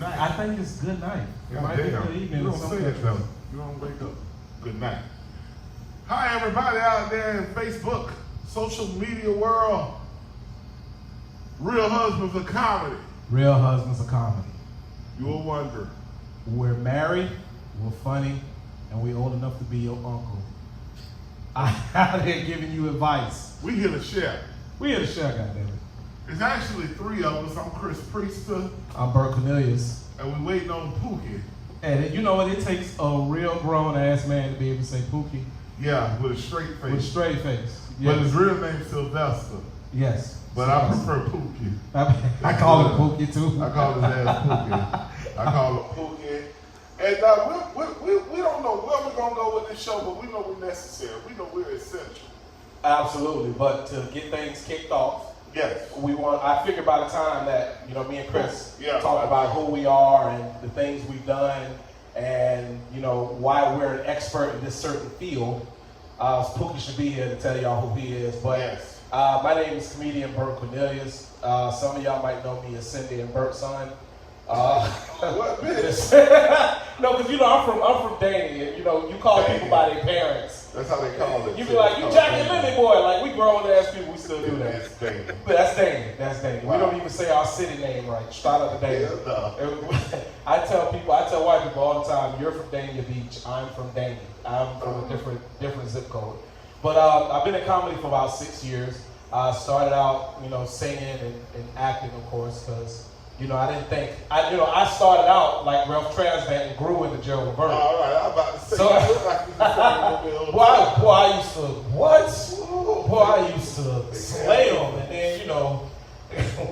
night. I think it's good night. It might be good evening. You don't say it though. You don't wake up. Good night. Hi everybody out there in Facebook, social media world. Real Husbands of Comedy. Real Husbands of Comedy. You will wonder. We're married, we're funny, and we're old enough to be your uncle. I'm out here giving you advice. We here to share. We here to share, goddammit. It's actually three of us. I'm Chris Priester. I'm Bert Cornelius. And we waiting on Pookie. And you know what? It takes a real grown-ass man to be able to say Pookie. Yeah, with a straight face. With a straight face. Yes. But his real name's Sylvester. Yes. But I prefer Pookie. I call him Pookie too. I call his ass Pookie. I call him Pookie. And we don't know where we're going to go with this show, but we know we're necessary. We know we're essential. Absolutely. But to get things kicked off, yes, I figured by the time that, me and Chris talk right. about who we are and the things we've done and, why we're an expert in this certain field, Pookie should be here to tell y'all who he is. But yes. My name is comedian Bert Cornelius. Some of y'all might know me as Cindy and Bert's son. What bitch? No, because I'm from Danny, and you call people by their parents. That's how they call it. You be like, you Jackie and Lily boy, like we grown ass people, we still do that. It's Danny. But that's Danny. Wow. We don't even say our city name right. Shout out to Danny. Yeah, no. I tell white people all the time, you're from Dania Beach, I'm from Danny. I'm from a different zip code. But I've been in comedy for about 6 years. I started out, singing and acting, of course, because I didn't think I started out like Ralph Tresvant and grew into Gerald Burt. All right, I was about to say. So, I used to I used to slay them, and then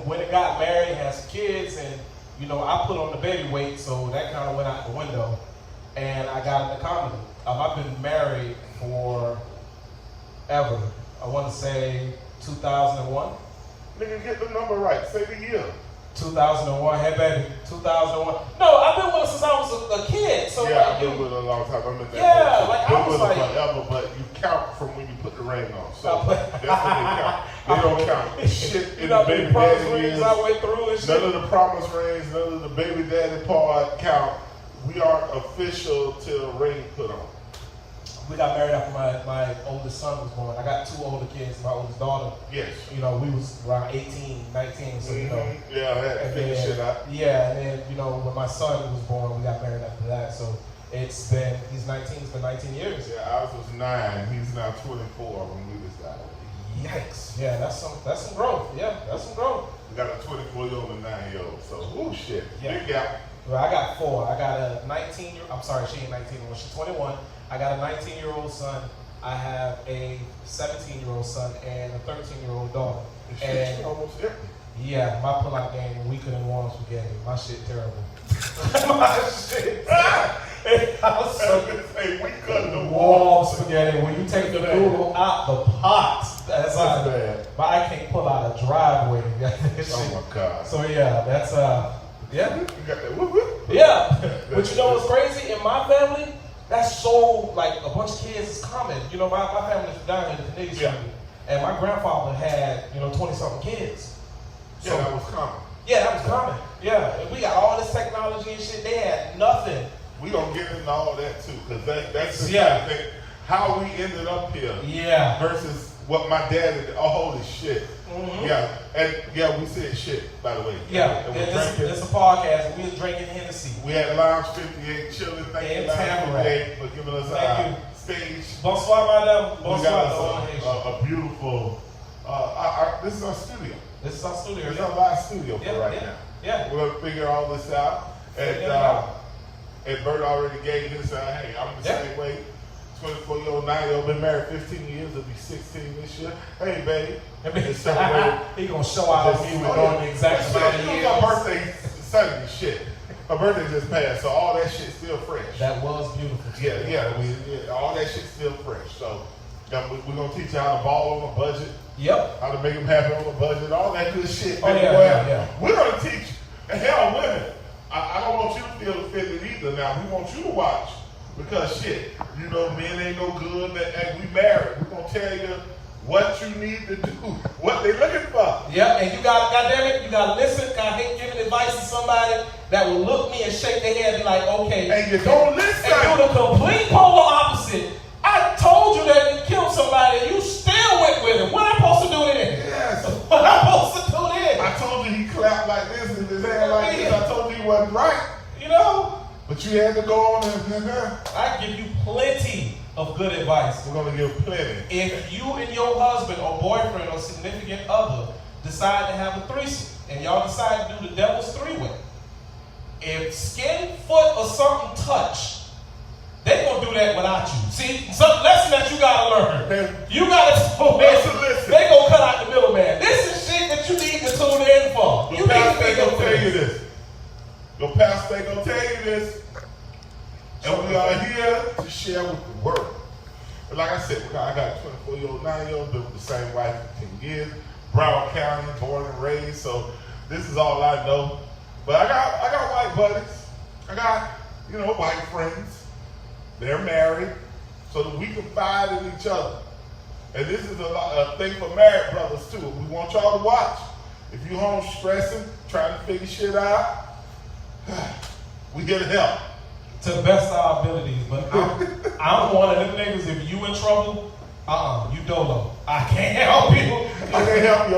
when it got married, had some kids, and I put on the baby weight, so that kind of went out the window, and I got into comedy. I've been married for ever. I want to say 2001. Nigga, get the number right. Say the year. 2001, hey baby, 2001. No, I've been with her since I was a kid. So yeah, I've been with her a long time. I'm in that. Yeah, like I was like forever, but you count from when you put the ring on. So that's when they count. They don't count shit in the baby daddy years. I went through and shit. None of the promise rings, none of the baby daddy part count. We aren't official till the ring put on. We got married after my oldest son was born. I got 2 older kids. My oldest daughter. Yes. We was around 18, 19. So Yeah, I had to figure shit out. Yeah, and then when my son was born, we got married after that. So he's 19. It's been 19 years. Yeah, ours was 9. He's now 24 when we decided. Yikes! Yeah, that's some growth. Yeah, that's some growth. We got a 24-year-old and a 9-year-old. So shit. Yeah. Big gap. Well, I got 4. I got a 19-year. I'm sorry, she ain't 19 anymore. She's 21. I got a 19-year-old son. I have a 17-year-old son and a 13-year-old daughter. And almost everything. Yeah, my pull-out game weaker than warm spaghetti. My shit terrible. My shit. We cut the warm spaghetti. When you take the noodle out the pot, that's bad. But I can't pull out a driveway. Oh my God. So yeah, that's yeah. You got that whoop whoop. Yeah. But you know what's crazy? In my family, that's so, like, a bunch of kids is common. My family's down in the Canadian family. And my grandfather had, 20-something kids. So, yeah, that was common. Yeah, that was common. Yeah. And we got all this technology and shit. They had nothing. We gonna get into all that, too, because that's the thing. How we ended up here. Yeah. Versus what my dad did. Oh, holy shit. Mm-hmm. Yeah. And, yeah, we said shit, by the way. Yeah. It's a podcast, and we was drinking Hennessy. We had Lounge 58 chilling. Thank you, Lounge 58, for giving us our stage. Bonsoir, madame. Bonsoir. We got us a beautiful, this is our studio. This is our studio. This is our live studio for right now. Yeah. We're going to figure all this out. And Bert already gave his, hey, I'm the same way. 24-year-old, 9-year-old, been married 15 years, it'll be 16 this year. Hey, baby. He gonna show out on me with knowing the exact amount of years. My birthday Sunday, shit. Her birthday just passed, so all that shit's still fresh. That was beautiful. Yeah, all that shit's still fresh. So we're gonna teach you how to ball on a budget. Yep. How to make them happy on a budget, all that good shit. Oh, yeah. We're gonna teach you. And hell, women, I don't want you to feel offended either. Now, we want you to watch. Because shit, men ain't no good, and we married. We're gonna tell you what you need to do, what they looking for. Yeah, and you gotta, goddamn it, you gotta listen. I hate giving advice to somebody that will look me and shake their head and be like, okay. And you don't listen. And do the complete polar opposite. I told you that you killed somebody and you still went with him. What am I supposed to do then? Yes. What am I supposed to do then? I told you he clapped like this and his hand like this. I told you he wasn't right. You know? But you had to go on and I give you plenty of good advice. we're gonna give plenty. If you and your husband or boyfriend or significant other decide to have a threesome and y'all decide to do the devil's three-way, if skin, foot, or something touch, they gonna do that without you. See, some lesson that you gotta learn. You gotta listen. They gonna cut out the middleman. This is shit that you need to tune in for. The You need to pastor be gonna tell you this. this. The pastor gonna tell you this. And we are here to share with the world. But like I said, I got a 24-year-old, 9-year-old, been with the same wife for 10 years. Broward County, born and raised. So this is all I know. But I got white buddies. I got, white friends. They're married. So that we confide in each other. And this is a thing for married brothers too. We want y'all to watch. If you home stressing, trying to figure shit out, we here to help. To the best of our abilities, but I'm one of them niggas. If you in trouble, you dolo. I can't help you. I can't help you.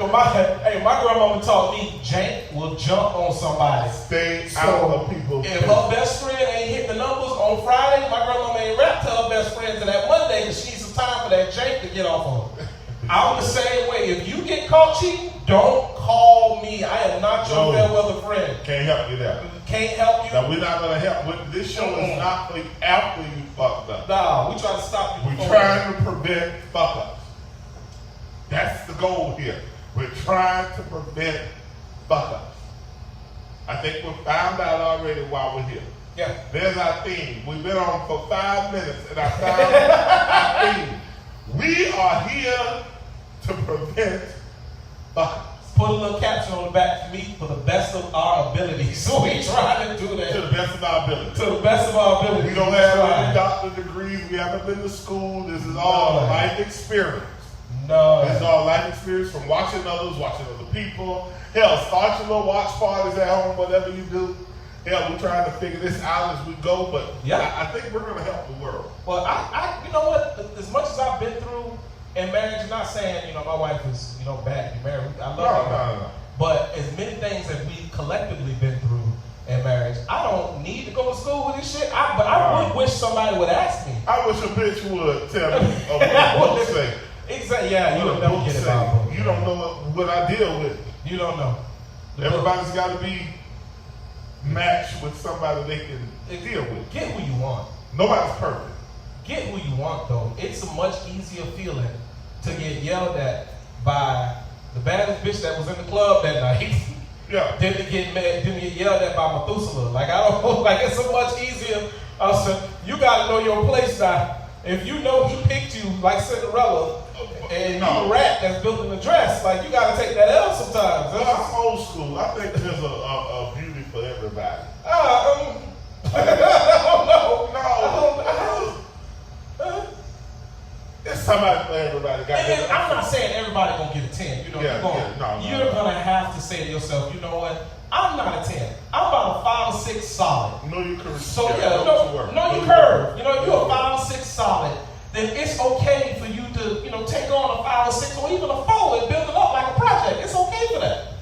My grandmama taught me Jank will jump on somebody. Stay out of people's If her best friend ain't hit the numbers on Friday, my grandmama ain't rap to her best friend to that Monday because she needs some time for that Jank to get off on her. I'm the same way. If you get caught cheating, don't call me. I am not your fair weather friend. Can't help you there. Can't help you. Now, we're not going to help. This show is not for you after you fucked up. Nah, we try to stop you. We're trying to prevent fuck-ups. That's the goal here. We're trying to prevent fuck-ups. I think we found out already why we're here. Yeah. There's our theme. We've been on for 5 minutes, and I found our theme. We are here to prevent fuck-ups. Put a little caption on the back for me, for the best of our abilities. So we trying to do that. To the best of our ability. To the best of our ability. We don't have any doctorate degrees. We haven't been to school. This is all life experience. No. This is all life experience from watching others, watching other people. Hell, start your little watch parties at home, whatever you do. Hell, we're trying to figure this out as we go, but yeah, I think we're going to help the world. Well, I you know what? As much as I've been through in marriage, I'm not saying, my wife is, bad to be married. I love her. No. But as many things that we've collectively been through in marriage, I don't need to go to school with this shit. But I would wish somebody would ask me. I wish a bitch would tell me what a book say. Exactly. Yeah, you don't know get about You don't know what I deal with. You don't know. Everybody's got to be matched with somebody they can deal with. Get who you want. Nobody's perfect. Get who you want, though. It's a much easier feeling to get yelled at by the baddest bitch that was in the club that night. Yeah. Than to get yelled at by Methuselah. Like, I don't know, like, it's so much easier. You gotta know your place now. If you know he picked you like Cinderella, and you a rat that's built in a dress, like, you gotta take that L sometimes. I'm old school. I think there's a beauty for everybody. I don't know. There's somebody for everybody. I'm not saying everybody gonna get a 10. You're gonna have to say to yourself, you know what? I'm not a 10. I'm about a 5 or 6 solid. No, you curve. So you curve. You're a 5 or 6 solid. Then it's okay for you to, take on a 5 or 6 or even a 4 and build it up like a project. It's okay for that.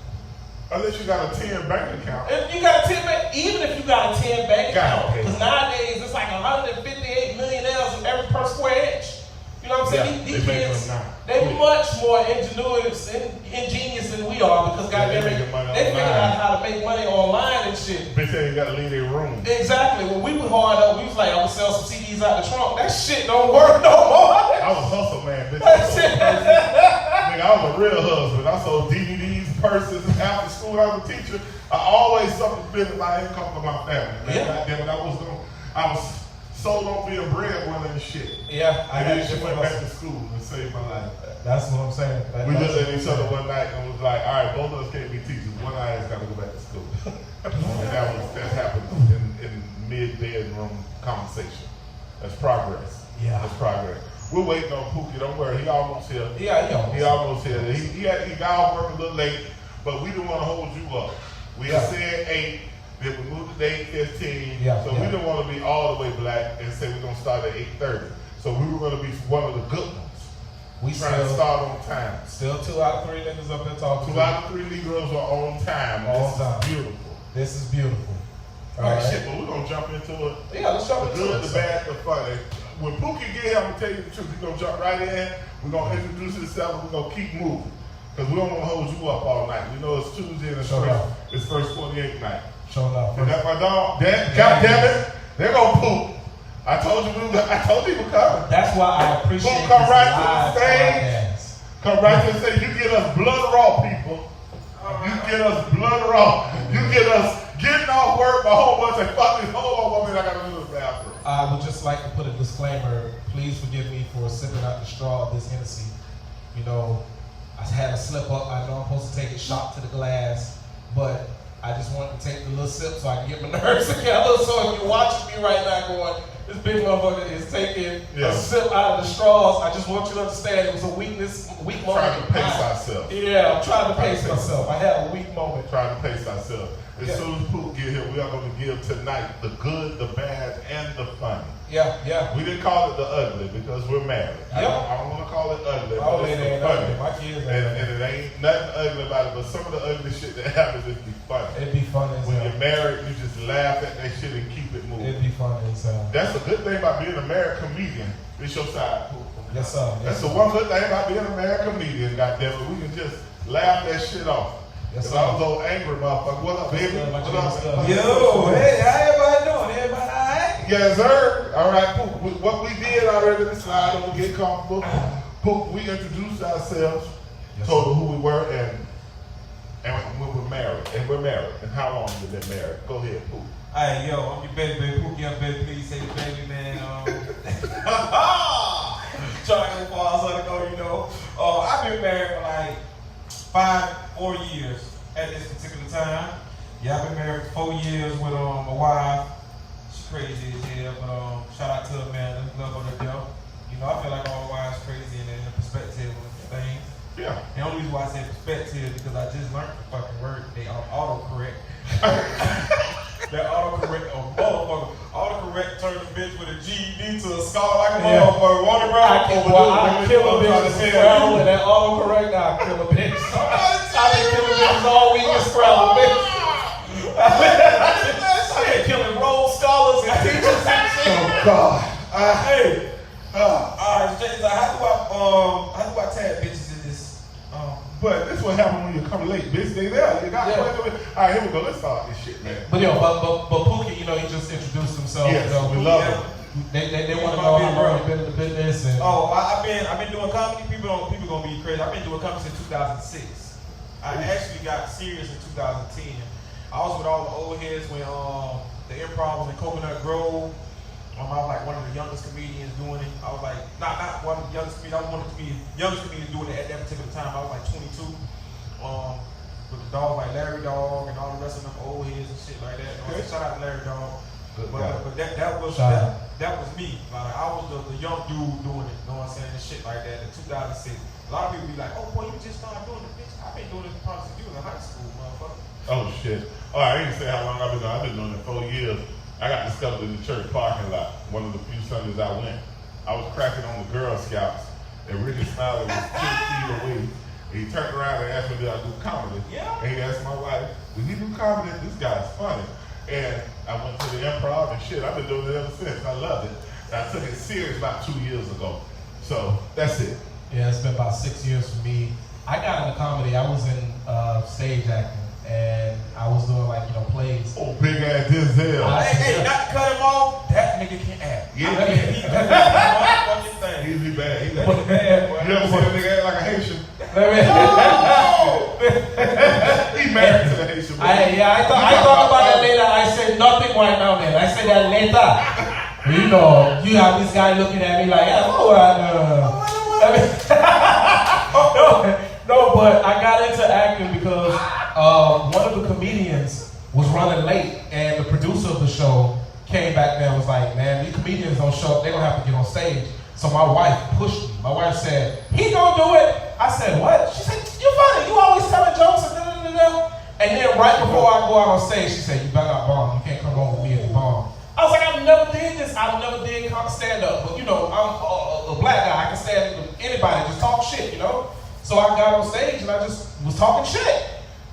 Unless you got a 10 bank account. If you got a 10 bank, even if you got a 10 bank account, because nowadays it's like 158 millionaires in every per square inch. You know what I'm saying? These kids, they're much more ingenious than we are because goddamn it, they figured out how to make money online and shit. Bitch, they ain't gotta leave their room. Exactly. When we were hard up, we was like, I'm gonna sell some CDs out the trunk. That shit don't work no more. I was hustle man, bitch. Nigga, I was a real husband. I sold DVDs, purses, after school. I was a teacher. I always something business my income for my family. Man, goddamn it, I was sold on being breadwinner and shit. Yeah, I did. She went back to school and saved my life. That's what I'm saying. We looked at each other one night and was like, all right, both of us can't be teachers. One of us got to go back to school. And that happened in mid-bedroom conversation. That's progress. Yeah. That's progress. We're waiting on Pookie. Don't worry, he almost here. Yeah, he almost here. He got off work a little late, but we didn't want to hold you up. We had said 8, then we moved to 8:15. So we didn't want to be all the way black and say we're gonna start at 8:30. So we were gonna be one of the good ones. We trying to start on time. Still 2 out of 3 niggas up there talking. 2 out of 3 Negroes are on time. This is beautiful. All right, shit, but we're gonna jump into it. Yeah, let's jump into it. The good, the bad, the funny. When Pookie get here, I'm gonna tell you the truth. He's gonna jump right in. We're gonna introduce himself. And we're gonna keep moving because we don't want to hold you up all night. We know it's Tuesday and it's first 48 night. Show enough. And that's my dog. God damn it, they're gonna poop. I told you we were coming. That's why I appreciate Poop, come right to the stage. Come right to the stage. You get us blood raw, people. You get us blood raw. You get us getting off work, my whole bunch of fucking hold on, I gotta do this bathroom. I would just like to put a disclaimer. Please forgive me for sipping out the straw of this Hennessy. You know, I had a slip up. I know I'm supposed to take it shot to the glass, but I just wanted to take the little sip so I can get my nerves together. So if you're watching me right now going, this big motherfucker is taking a sip out of the straws, I just want you to understand it was a weak moment. Trying to pace ourselves. Yeah, I'm trying to pace myself. I had a weak moment. Trying to pace ourselves. As soon as Poop get here, we are going to give tonight the good, the bad, and the funny. Yeah. We didn't call it the ugly because we're married. I don't want to call it ugly, but it's ain't funny. Ugly. My kids and it ain't nothing ugly about it, but some of the ugly shit that happens is be funny. It'd be funny as When you're married, you just laugh at that shit and keep it moving. It'd be funny as hell. That's a good thing about being a married comedian. It's your side, Poop. Yes, sir. That's the one good thing about being a married comedian, goddammit. We can just laugh that shit off. Yes, I was old angry motherfucker. What up, baby? What up? Yo, hey, how everybody doing? Everybody all right? Yes, sir. All right, Poop. What we did already, let me slide over, get comfortable. Poop, we introduced ourselves, told them who we were, and we were married. And we're married. And how long have we been married? Go ahead, Poop. Hey, yo, I'm your baby, Pookie and Bert. Please say the baby, man. Trying to go far so to go, you know. I've been married for like 4 years at this particular time. Yeah, I've been married for 4 years with my wife. She's crazy as hell, but shout out to Amanda, love her to death. You know, I feel like all wives crazy in the perspective of things. Yeah. The only reason why I say perspective is because I just learned the fucking word. They autocorrect. That autocorrect, motherfucker. Autocorrect turned a bitch with a GED to a scholar like a motherfucker. Running around. I kill a bitch in Scrabble with that autocorrect. I kill a bitch. I've been killing bitches all week in Scrabble, bitch. I've been killing roll scholars and teachers and shit. Oh, God. Hey. Alright, how do I tag bitches in this? But this what happened when you come late, bitch. They there. You got All right, here we go. Let's start this shit, man. But Pookie, you know, he just introduced himself. Yes, you know, we love him. They want to know how long you've been in the business. And I've been doing comedy. People gonna be crazy. I've been doing comedy since 2006. I actually got serious in 2010. I was with all the old heads when the improv was in Coconut Grove. I was like one of the youngest comedians doing it. I was like, not one of the youngest comedians. I was one of the youngest comedians doing it at that particular time. I was like 22. With the dogs like Larry Dog and all the rest of them old heads and shit like that. Shout out to Larry Dog. But that was me. Like I was the young dude doing it. You know what I'm saying? And shit like that in 2006. A lot of people be like, oh boy, you just started doing it, bitch. I've been doing it probably since you was in high school, motherfucker. Oh shit. All right, I didn't say how long I've been doing it. I've been doing it 4 years. I got discovered in the church parking lot. One of the few Sundays I went. I was cracking on the Girl Scouts, and Ricky Smiley was 2 feet away. And he turned around and asked me, did I do comedy? Yeah. And he asked my wife, did he do comedy? This guy's funny. And I went to the improv and shit. I've been doing it ever since. I loved it. And I took it serious about 2 years ago. So that's it. Yeah, it's been about 6 years for me. I got into comedy. I was in stage acting. And I was doing like, you know, plays. Oh, big ass Denzel. Hey, not to cut him off, that nigga can act. Yeah. I mean, he does one fucking thing. He's bad. He's bad, boy. You ever seen a nigga act like a Haitian? Oh! He married to the Haitian. I thought about that later. I said nothing right now, man. I said that later. You know, you have this guy looking at me like, No, but I got into acting because one of the comedians was running late, and the producer of the show came back there and was like, man, these comedians don't show up, they don't have to get on stage. So my wife pushed me. My wife said, he gonna do it. I said, what? She said, you funny. You always telling jokes and da-da-da-da. And then right before I go out on stage, she said, you better not bomb. You can't come on with me at the bomb. I was like, I've never did this. I've never did stand up. But, you know, I'm a black guy. I can stand with anybody, just talk shit, you know? So I got on stage and I just was talking shit.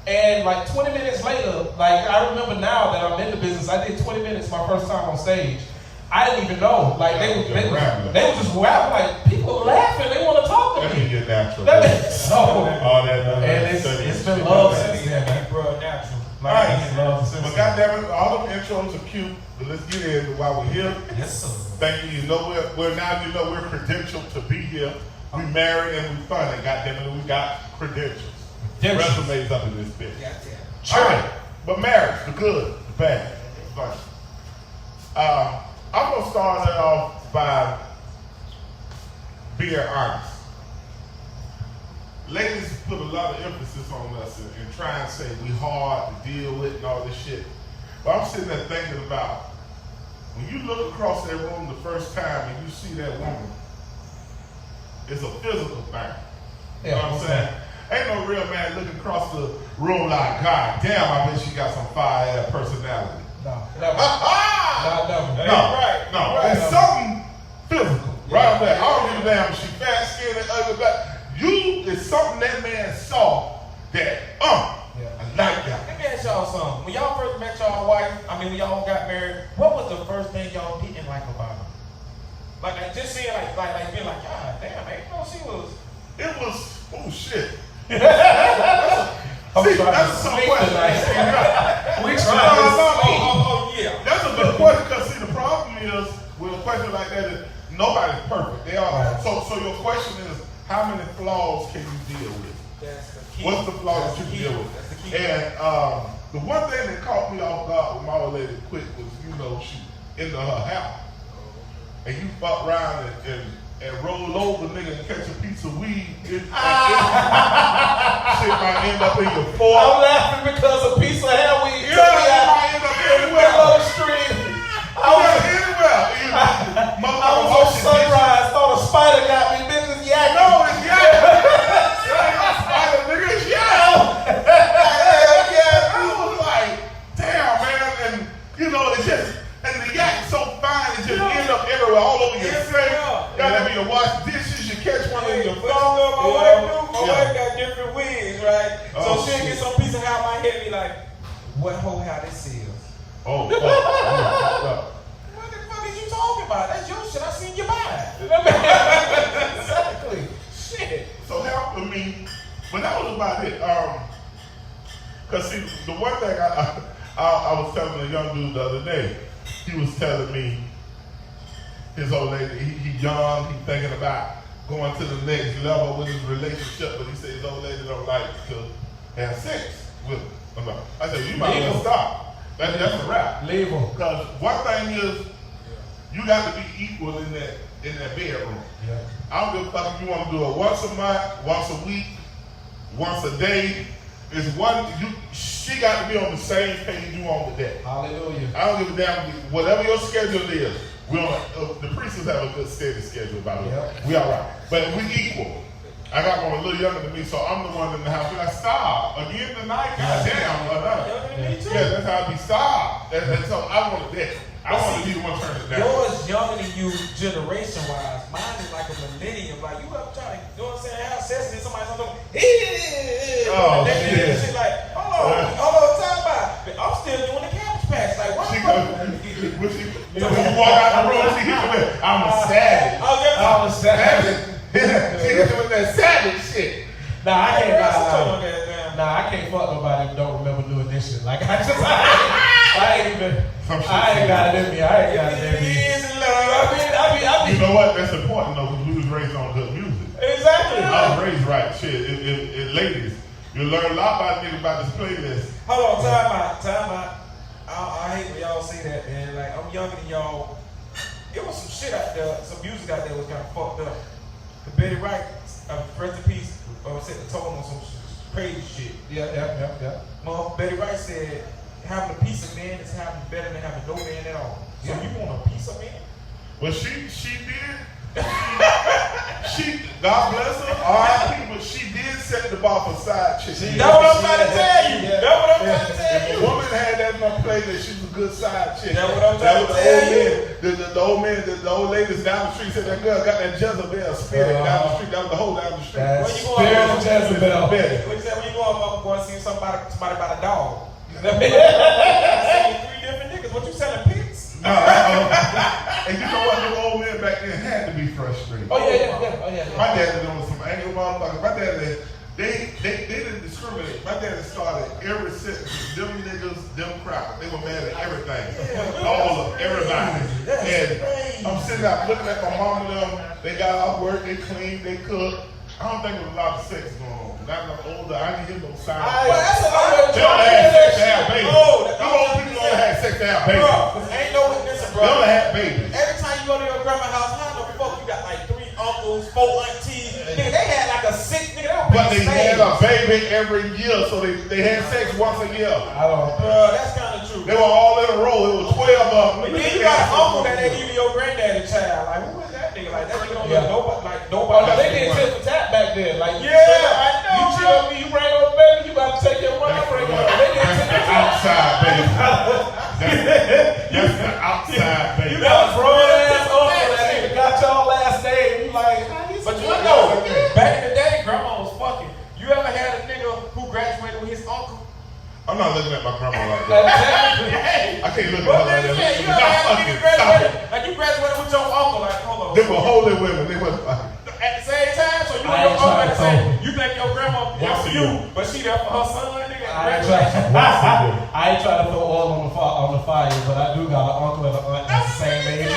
And like 20 minutes later, like I remember now that I'm in the business, I did 20 minutes my first time on stage. I didn't even know. Like they were just rapping, like people laughing, they want to talk to me. That means you're natural. So, all that, and it's been love since then, man. Bro, natural. Like, love since But then. goddamn it, all them intros are cute. But let's get in while we're here. Yes, sir. Thank you. You know we're now. You know we're credentialed to be here. We married and we fun. And goddamn it, we got credentials. Resumes up in this bitch. Goddamn. All right, but marriage, the good, the bad, the funny. I'm gonna start it off by being honest. Ladies put a lot of emphasis on us and try and say we hard to deal with and all this shit. But I'm sitting there thinking about when you look across that room the first time and you see that woman, it's a physical thing. You know what I'm saying? Ain't no real man looking across the room like, God damn, I bet she got some fire personality. No, never. Never. No, it's something physical, right there. I don't give a damn if she fat, skinny, ugly, black. It's something that man saw that, I like that. Let me ask y'all something. When y'all first met y'all wife, when y'all got married, what was the first thing y'all didn't like about her? Like just seeing like being like, God damn, man, you know she was. It was, oh shit. I'm See, trying that's to some sleep question. tonight. We trying Oh, yeah. That's a good question because see, the problem is with a question like that is nobody's perfect. They are. Right. So your question is, how many flaws can you deal with? That's the key. What's the flaws that you can deal with? That's the key. And the one thing that caught me off guard with my old lady quick was, you know, she into her house. And you fuck around and roll over nigga and catch a piece of weed. Shit might end up in your fork. I'm laughing because a piece of hair weed Yeah, it might end up anywhere. on the street. I was on Sunrise, thought a spider got me, bitches yakking. No, it's yakking. Spider nigga, it's yakking. Yeah, I was like, damn, man. And, you know, it's just, and the yak is so fine, it just end up everywhere, all over your sink. Gotta be to wash dishes, you catch one in your phone. My wife got different wigs, right? Oh, So she'll shit. get some piece of hair, might hit me like, what whole how this is? Oh, fuck. What the fuck is you talking about? That's your shit. I seen you buy it. Exactly. Shit. So help with me, but that was about it. Cause see, the one thing I was telling a young dude the other day, he was telling me his old lady, he young, he thinking about going to the next level with his relationship, but he said his old lady don't like to have sex with him. I said, you might as well stop. That's a wrap. Leave him. Because one thing is, you got to be equal in that bedroom. Yeah. I don't give a fuck if you want to do it once a month, once a week, once a day. She got to be on the same page you on with that. Hallelujah. I don't give a damn whatever your schedule is. The priestess have a good steady schedule, by the way. Yep. We all right, but we equal. I got one a little younger than me, so I'm the one in the house. Be like, stop again tonight. God damn. Younger than me too. Yeah, that's how I be. Stop. That's so I wanted that. I want to be the one turning it down. Yours younger than you generation wise. Mine is like a millennium. Like you up trying to, you know what I'm saying, have sex and somebody's talking, Oh, shit. shit. Like, hold on, time out. I'm still doing the cabbage patch. Like, what She the goes, when you walk out the room, she hit you with, I'm a savage. I'm a savage. She hit you with that savage shit. Nah, I can't that. Nah, I can't fuck nobody who don't remember doing this shit. Like I ain't got it in me. I ain't got it in me. I mean, You know what? That's important though, because we was raised on good music. exactly. I was raised right. Shit, ladies, you learn a lot about niggas about this playlist. Hold on, time out. I hate when y'all say that, man. Like, I'm younger than y'all. It was some shit out there, some music out there was kind of fucked up. The Betty Wright, rest in peace, set the tone on some crazy shit. Yeah. Mom, Betty Wright said, having a piece of man is better than having no man at all. So you want a piece of man? Well, she did She, God bless her, R.I.P., but she did set the bar for side chicks. That's what I'm trying to tell you. That's what I'm trying to tell If you. a woman had that in her plate, that she was a good side chick. That's what I'm trying to tell you. The old ladies down the street said that girl got that Jezebel spirit down the street. That was the whole down the street. That's Where you going? Jezebel. What you say? When you going? I'm going to see somebody about a dog. I seen 3 different niggas. What you selling, pigs? And you know what? The old men back then had to be frustrated. Oh yeah. My dad was doing some angry motherfuckers. My dad, they didn't discriminate. My dad started every sentence. Them niggas, them crowd. They were mad at everything. All of everybody. And I'm sitting out looking at my mom and them. They got out work, they clean, they cook. I don't think there was a lot of sex going on. Not enough older. I didn't hear no signs. That's a lot. They only had sex to have babies. Oh, Them old people only had sex to have babies. Bro, ain't no witness, They bro. only had babies. Every time you go to your grandma's house, how the fuck you got like 3 uncles, 4 aunties? Nigga, they had like a 6 nigga. But they had a baby every year, so they had sex once a year. Bro, that's kind of true. They were all in a row. It was 12 of them. But then you got an uncle that they give you your granddaddy child. Like, who is that nigga? Like, that nigga don't know nobody. Like, nobody. Oh, they did tit for tat back then. Like, Yeah, I know, you cheat on me, you bring over baby, you about to take your money, bring it over. They did tit for tat. Outside, baby. That's the outside, baby. You got a grown ass uncle that nigga got y'all last name. You like, But you know, back in the day, grandma was fucking. You ever had a nigga who graduated with his uncle? I'm not looking at my grandma like that. I can't look at her like that. You ever had a nigga graduated? Like, you graduated with your uncle, like, hold on. They were holy women. They were At the same time, so you and your uncle at the same. You think your grandma there for you, but she there for her son, nigga. I ain't trying to throw oil on the fire, but I do got an uncle and an aunt that's the same age.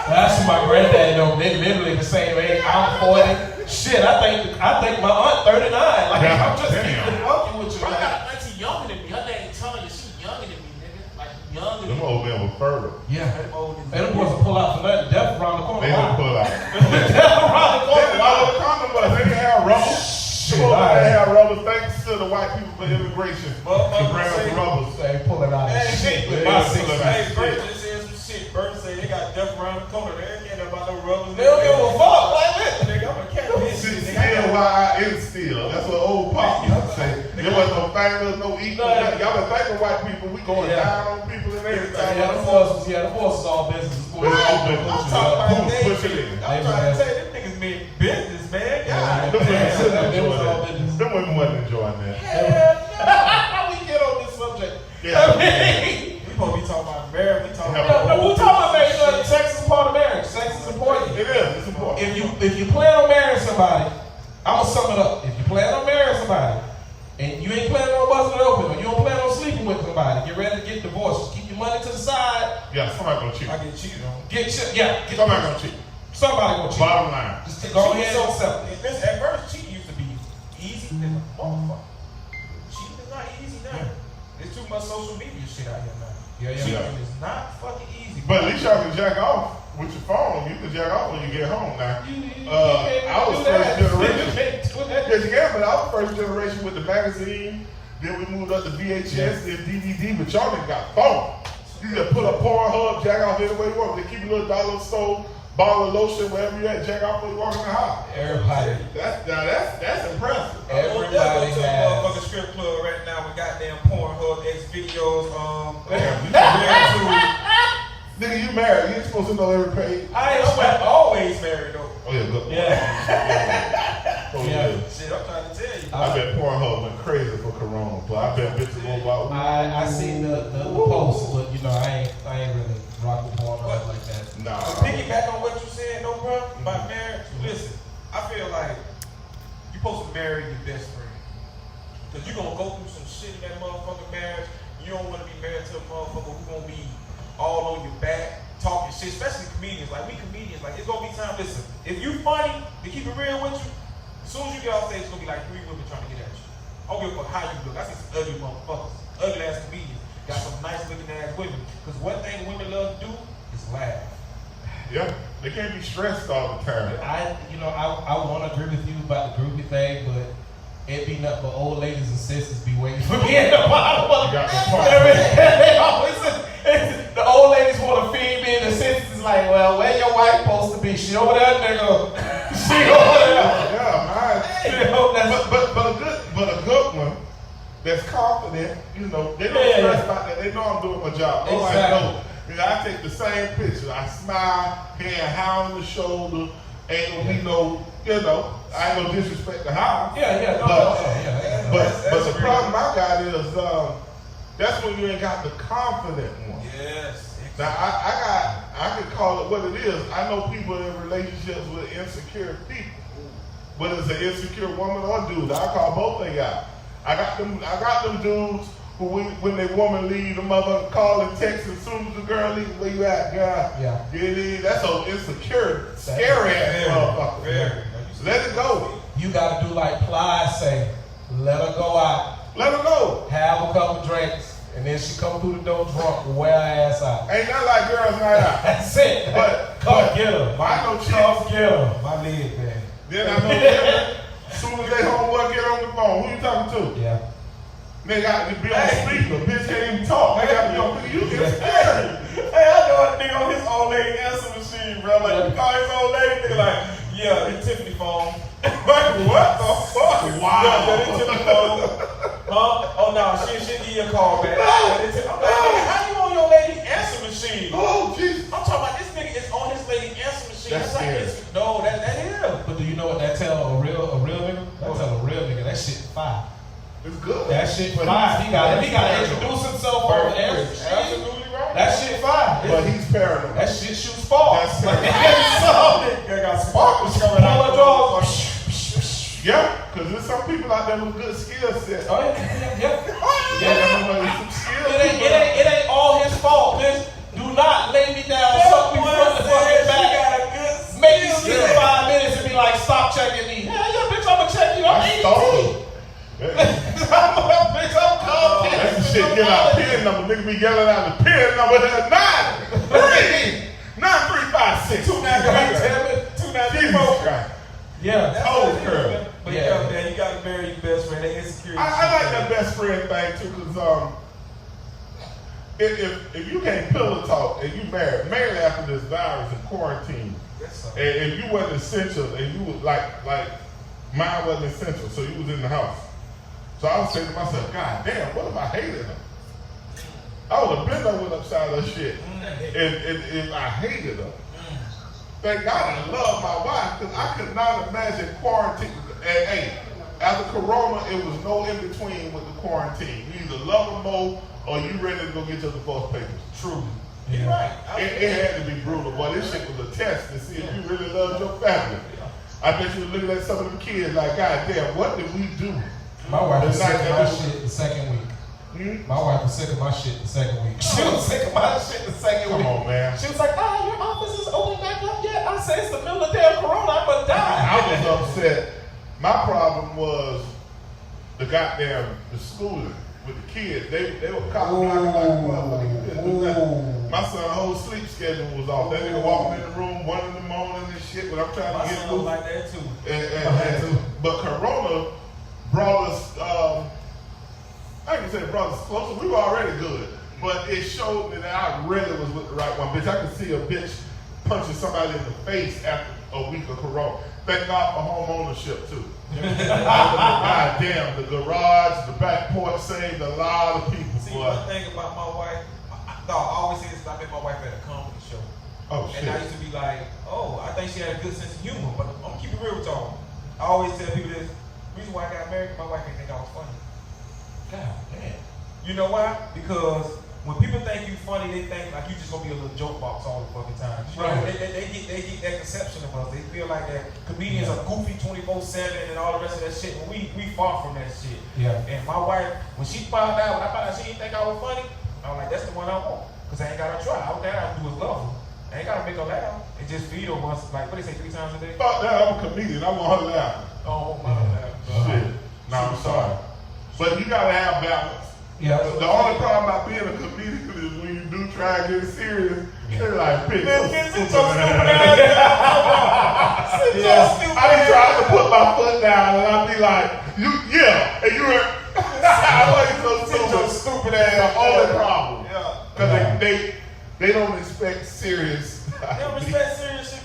That's my granddad though. They literally the same age. I'm 40. Shit, I think my aunt 39. Like I'm just keeping fucking with you. Bro, I got an auntie younger than me. Her name Tanya. She younger than me, nigga. Like younger than Them me. old men were fertile. Yeah. Them old niggas. They don't supposed to pull out for nothing. Death around the corner. They didn't pull out. Death around the They corner. didn't know what a condom was. They didn't have rubber. They had rubber. Thanks to the white people for immigration. They bring us rubbers. They pull it out. Hey, Shit. They My pull six. it out. Hey, Bert just said some shit. Bert say they got death around the corner. They ain't care about no rubbers. They don't give a fuck like that. Nigga, I'm a cat. Still why I am still. That's what old Pop used to say. There was no fingers, no eating. Y'all been thinking white people, we going down on people and everything. Yeah, the force is all business. It's all business. I'm talking about Who's they. pushing it? I'm trying to tell you, them niggas mean business, man. God. Them women Yeah, shouldn't that was enjoy all that. business. Them women wasn't enjoying that. How we get on this subject? Yeah. We supposed to be talking about marriage. We talking Yeah, about. We talking about marriage. Sex is part of marriage. Sex is important. It is. It's important. If you plan on marrying somebody, I'm gonna sum it up. If you plan on marrying somebody, and you ain't planning on busting it open, or you don't plan on sleeping with somebody, get ready to get divorced. Just keep your money to the side. Yeah, somebody gonna cheat. I get cheated on. Somebody gonna cheat. Somebody gonna cheat. Bottom line. Just go ahead and accept it. Listen, at first, cheating used to be easy as a motherfucker. Cheating is not easy now. There's too much social media shit out here now. Cheating is not fucking easy. But at least y'all can jack off with your phone. You can jack off when you get home now. I was first generation. Yes, you can, but I was first generation with the magazine. Then we moved up to VHS, then DVD, but y'all done got phone. You just put a Pornhub, jack off any way you want. They keep a little dollar store, bottle of lotion, wherever you at, jack off when you walk in the house. Everybody. That's impressive. Everybody go to a has. motherfucking strip club right now with goddamn Pornhub, X videos, Nigga, you married. You ain't supposed to know every page. I'm always married though. Oh, yeah, good. Yeah. Oh, Yeah. yeah. Shit, I'm trying to tell you. I bet Pornhub went crazy for Corona, but I bet bitches go about. I seen the post, but you know I ain't really rocking porn like that. Nah. Piggyback on what you said, no bro, about marriage. Listen, I feel like you supposed to marry your best friend, cause you gonna go through some shit in that motherfucking marriage. You don't want to be married to a motherfucker who gonna be all on your back, talking shit, especially comedians. Like, we comedians, like, it's gonna be time. Listen, if you funny, to keep it real with you, as soon as you get off stage, it's gonna be like 3 women trying to get at you. I don't give a fuck how you look. I see some ugly motherfuckers, ugly ass comedians, got some nice looking ass women. Because one thing women love to do is laugh. Yeah, they can't be stressed all the time. I want to agree with you about the groupie thing, but it be nothing but old ladies and sisters be waiting for me at the bottom of You got the the part. They always, the old ladies want to feed me, and the sisters is like, well, where your wife supposed to be? She over there, nigga. She over there. Yeah, man. But a good one that's confident, you know, they don't stress about that. They know I'm doing my job. Oh, Exactly. I know. You know, I take the same picture. I smile, hand high on the shoulder. Ain't gonna be no, you know, I ain't no disrespect to how. Yeah. But the problem I got is that's when you ain't got the confident one. Yes. Now I can call it what it is. I know people in relationships with insecure people. Whether it's an insecure woman or dude, I call both they got. I got them dudes who when their woman leave, the mother call and text as soon as the girl leaves, where you at, girl? Yeah. That's so insecure, scary ass motherfucker. Very. Let it go. You gotta do like Ply say, let her go out, Let her go. have a couple drinks, and then she come through the door drunk, wear her ass out. Ain't nothing like girls night out. That's it. But Come get her. I know chicks. Come get her. My lid, man. Then I know women, as soon as they homeboy get on the phone, who you talking to? Yeah. They got to be on speaker. Bitch can't even talk. They got to be on speaker. You get scared. Hey, I know a nigga on his old lady answer machine, bro. Like, you call his old lady, nigga, like, yeah, it's Tiffany phone. Like, what the fuck? Wow. Yeah, it's Tiffany phone. Huh? Oh, no, she give you a call back. I'm like, nigga, how you on your lady answer machine? Oh, Jesus. I'm talking about this nigga is on his lady answer machine. That's like scary. this. No, that is. But do you know what that tell a real nigga? That tell a real nigga that shit fire. It's good. That shit fire. He gotta introduce himself on the answer machine. Absolutely right. That shit fire. But he's paranoid. That shit shoots sparks. That's I got sparkles coming Pull her out. jaws. Yeah, because there's some people out there with good skill set. Oh yeah. Some skill It ain't all his fault, bitch. Do not lay me down, suck me front the fucking back. Make me sleep 5 minutes and be like, stop checking me. Hell yeah, bitch, I'ma check you. I'm 18. Bitch, I'm calm. That's the shit. Get out pin number. Nigga be yelling out the pin number. 9-3-5-6. 2-9-3-4. Yeah. Cold curl. But Yeah. yeah, man, you gotta marry your best friend. They insecure. I like that best friend thing too, because if you can't pillow talk and you married, mainly after this virus and quarantine, and if you wasn't essential and you was like mine wasn't essential, so you was in the house. So I was saying to myself, God damn, what if I hated her? I would have been there with upside her shit if I hated her. Thank God I love my wife, because I could not imagine quarantine. And hey, after Corona, it was no in between with the quarantine. You either love them more or you ready to go get your divorce papers. Truly. Yeah. Right. It had to be brutal, but this shit was a test to see if you really loved your family. I bet you were looking at some of them kids like, God damn, what did we do? My wife was The sick night of that my we- shit the second week. Hmm? My wife was sick of my shit the second week. She was sick of my shit the second Come week. on, man. She was like, your office is open back up yet? I said, it's the middle of the damn Corona, I'm gonna die. I was upset. My problem was the schooling with the kids. They were caught blocking like a motherfucker. You couldn't do nothing. My son's whole sleep schedule was off. That nigga walking in the room 1 in the morning and shit when I'm trying My to get son loose. was like that too. But Corona brought us, I can say it brought us closer. We were already good, but it showed me that I really was with the right one. Bitch, I could see a bitch punching somebody in the face after a week of Corona. Thank God for home ownership too. God damn, the garage, the back porch saved a lot of people. See, Boy. one thing about my wife, I always say this, I met my wife at a comedy show. Oh And I shit. used to be like, oh, I think she had a good sense of humor, but I'm gonna keep it real with y'all. I always tell people this, reason why I got married, my wife didn't think I was funny. God damn. You know why? Because when people think you funny, they think like you just gonna be a little joke box all the fucking time. You know, Right. they get that conception of us. They feel like that comedians are goofy 24/7 and all the rest of that shit. And we far from that shit. Yeah. And my wife, when I found out she didn't think I was funny, I was like, that's the one I want. Cause I ain't gotta try. All that I have to do is love her. I ain't gotta make her laugh. And just feed her once, like what they say, 3 times a day. Fuck that, I'm a comedian. I want her to laugh. Oh my Shit. No, I'm sorry. But you gotta have balance. Yeah. The only problem about being a comedian is when you do try and get serious, they're like, bitch, Man, so get stupid, your man. stupid ass down. Sit your stupid I be ass trying to put my foot down and I be like, and you're I so Sit your stupid. stupid That's ass the only problem. Yeah. Because they don't expect serious. They don't respect serious shit.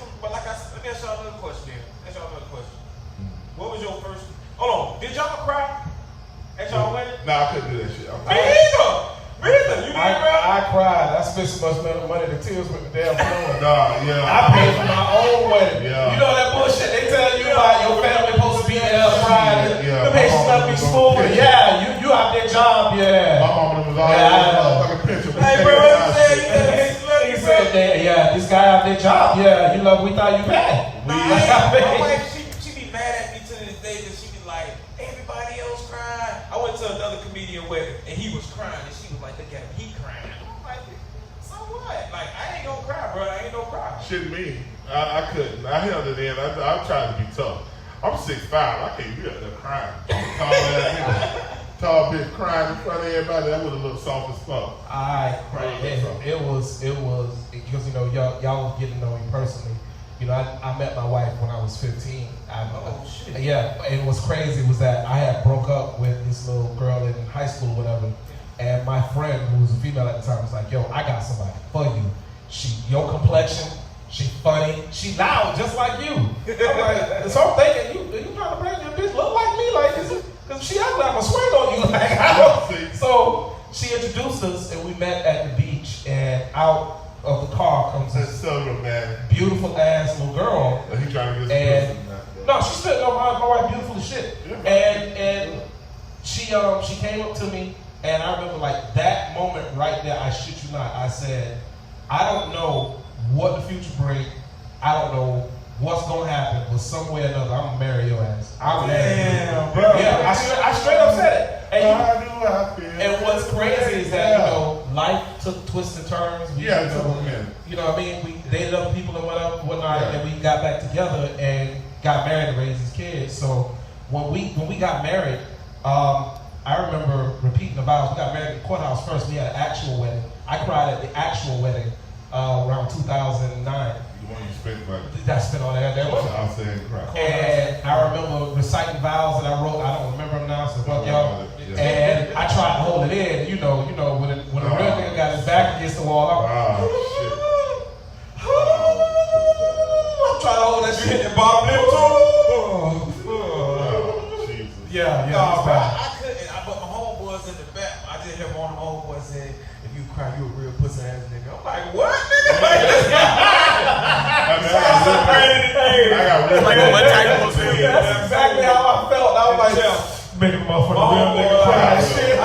cried. I spent so much money, the tears went the damn floor. Nah, yeah. I paid for my own wedding. Yeah. You know that bullshit they tell you about your family supposed to be there crying. Yeah. The patients not be school. Yeah, you out their job. Yeah. My mama was all motherfucking picture. Hey, bro, what He said that, yeah, this guy out their job. Yeah, you love. We thought you bad. My wife, she be mad at me to this day because she be like, everybody else cried. I went to another comedian wedding and he was crying and she was like, look at him, he crying. I'm like, so what? Like, I ain't gonna cry, bro. I ain't no cry. Shit, me. I couldn't. I held it in. I tried to be tough. I'm 6'5". I can't be up there crying. Tall bitch crying in front of everybody. That would have looked soft as fuck. It was because you know y'all was getting to know me personally. You know, I met my wife when I was 15. Shit. Yeah, and what's crazy was that I had broke up with this little girl in high school or whatever, and my friend, who was a female at the time, was like, yo, I got somebody for you. Your complexion, she funny, she loud, just like you. I'm like, so I'm thinking, you trying to bring your bitch look like me? Like, because she ugly, I'm going to swing on you. Like, I don't. So she introduced us, and we met at the beach, and out of the car comes That's this so romantic. beautiful ass little girl. He trying to get And some pussy. no, she's still my wife beautiful as shit. Yeah. And she came up to me, and I remember like that moment right there. I shit you not. I said, I don't know what the future brings. I don't know what's gonna happen, but some way or another, I'm gonna marry your ass. I'm Damn, bro. Yeah, I straight up said it. And what's crazy is that you know life took twists and turns. We, Yeah, it took a minute. You know what I mean? We dated other people and whatnot, Yeah. and we got back together and got married and raised these kids. So when we got married, I remember repeating the vows. We got married at the courthouse first. We had an actual wedding. I cried at the actual wedding around 2009. The one you spent money. I spent all that money. I was saying crap. And I remember reciting vows that I wrote. I don't remember them now, so fuck y'all. Yeah. And I tried to hold it in. You know, when a real nigga got his back against the wall, I'm trying to hold that shit. You hit the bottom lip too? Jesus. Yeah. No, bro, I couldn't. But my homeboys in the back, I just heard one of my homeboys say, if you cry, you a real pussy ass nigga. I'm like, what, nigga? I got real. What type of pussy? That's exactly how I felt. I was like, make a motherfucker real nigga cry. Shit. I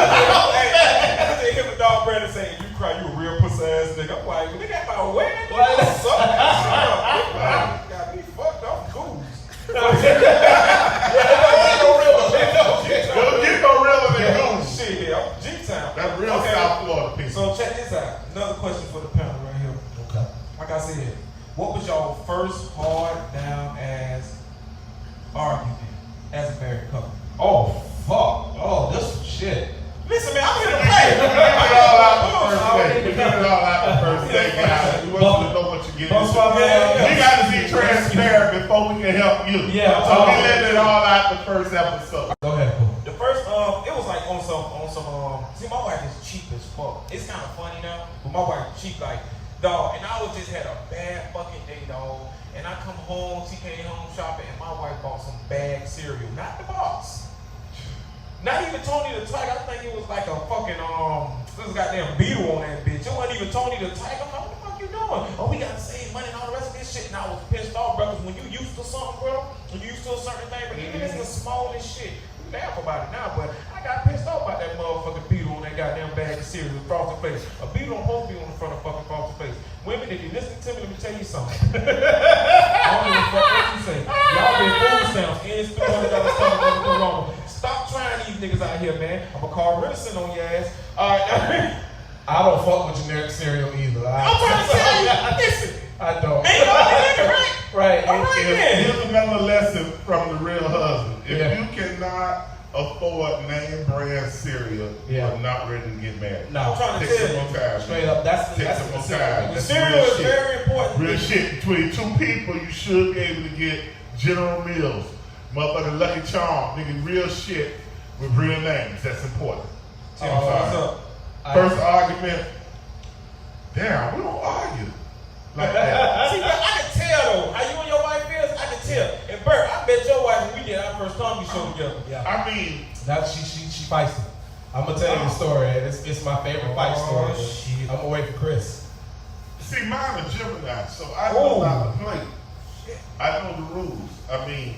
just hear my dog Brandon saying, if you cry, you a real pussy ass nigga. I'm like, nigga, at my wedding? Got me fucked up cool. Don't get no realer than goose. Shit, I'm G-Town. That real South Florida people. So check this out. Another question for the panel right here. Okay. Like I said, what was y'all first hard down ass argument as a married couple? Oh fuck. Oh, this shit. Listen, man, I'm here to play. You got it all out the first day, guys. We want you to know what you're getting into. We got to be transparent before we can help you. Yeah. So we let it all out the first episode. Go ahead. The first, it was like on some, see, my wife is cheap as fuck. It's kind of funny now, but my wife cheap like, dog, and I was just had a bad fucking day, dog. And I come home, she came home shopping, and my wife bought some bag cereal, not the box. Not even Tony the Tiger. I think it was like a fucking this goddamn beetle on that bitch. It wasn't even Tony the Tiger. I'm like, what the fuck you doing? Oh, we gotta save money and all the rest of this shit. And I was pissed off, bro, because when you used to something, bro, when you used to a certain thing, but even if it's the smallest shit, you laugh about it now, but I got pissed off about that motherfucking beetle on that goddamn bag of cereal with frosted flakes. A beetle don't supposed to be on the front of fucking frosted flakes. Women, if you listen to me, let me tell you something. I don't give a fuck what you say. Y'all been food stamps, and it's $300 something wrong. Stop trying these niggas out here, man. I'm gonna call Riddison on your ass. Alright, I don't fuck with generic cereal either. I'm trying to tell you, listen. I don't. Ain't no nigga, right? Right. All right, then. Here's another lesson from the real husband. If Yeah. you cannot afford name brand cereal, Yeah. you're not ready to get married. No. I'm trying to Take tell some you. more time. Straight up. That's Take some more time. The That's cereal real is shit. very important. Real shit. Between two people, you should be able to get General Mills, motherfucking Lucky Charm, nigga, real shit with real names. That's important. Tell me what's up. First argument. Damn, we don't argue like that. See, but I can tell though, how you and your wife is, I can tell. And Bert, I bet your wife when we did our first comedy show together. Yeah. I mean, That she feisty. I'm gonna tell you the story. It's my favorite fight story. Shit. I'm gonna wait for Chris. See, mine are Gemini, so I know how to play. I know the rules. I mean,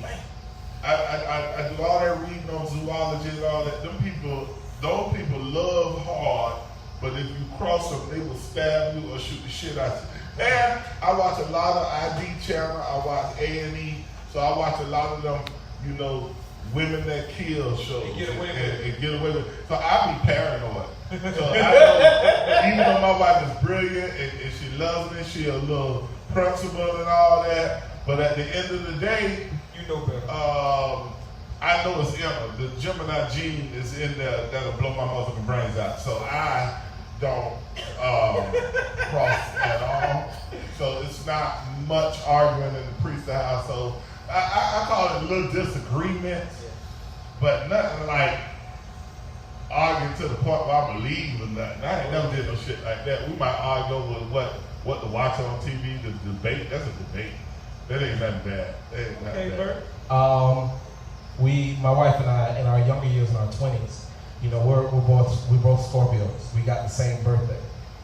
I do all that reading on zoology and all that. Those people love hard, but if you cross them, they will stab you or shoot the shit out you. And I watch a lot of ID channel. I watch A&E, so I watch a lot of them, you know, women that kill shows And get away with it. and get away with it. So I be paranoid. So I know, even though my wife is brilliant and she loves me, she a little principled and all that. But at the end of the day, You know better. I know it's in her. The Gemini gene is in there that'll blow my motherfucking brains out. So I don't cross at all. So it's not much arguing in the priest's household. I call it a little disagreements, but nothing like arguing to the point where I'm gonna leave or nothing. I ain't never did no shit like that. We might argue over what to watch on TV, the debate. That's a debate. That ain't nothing bad. That ain't nothing bad. Bert? My wife and I, in our younger years, in our 20s, you know, we're both Scorpios. We got the same birthday,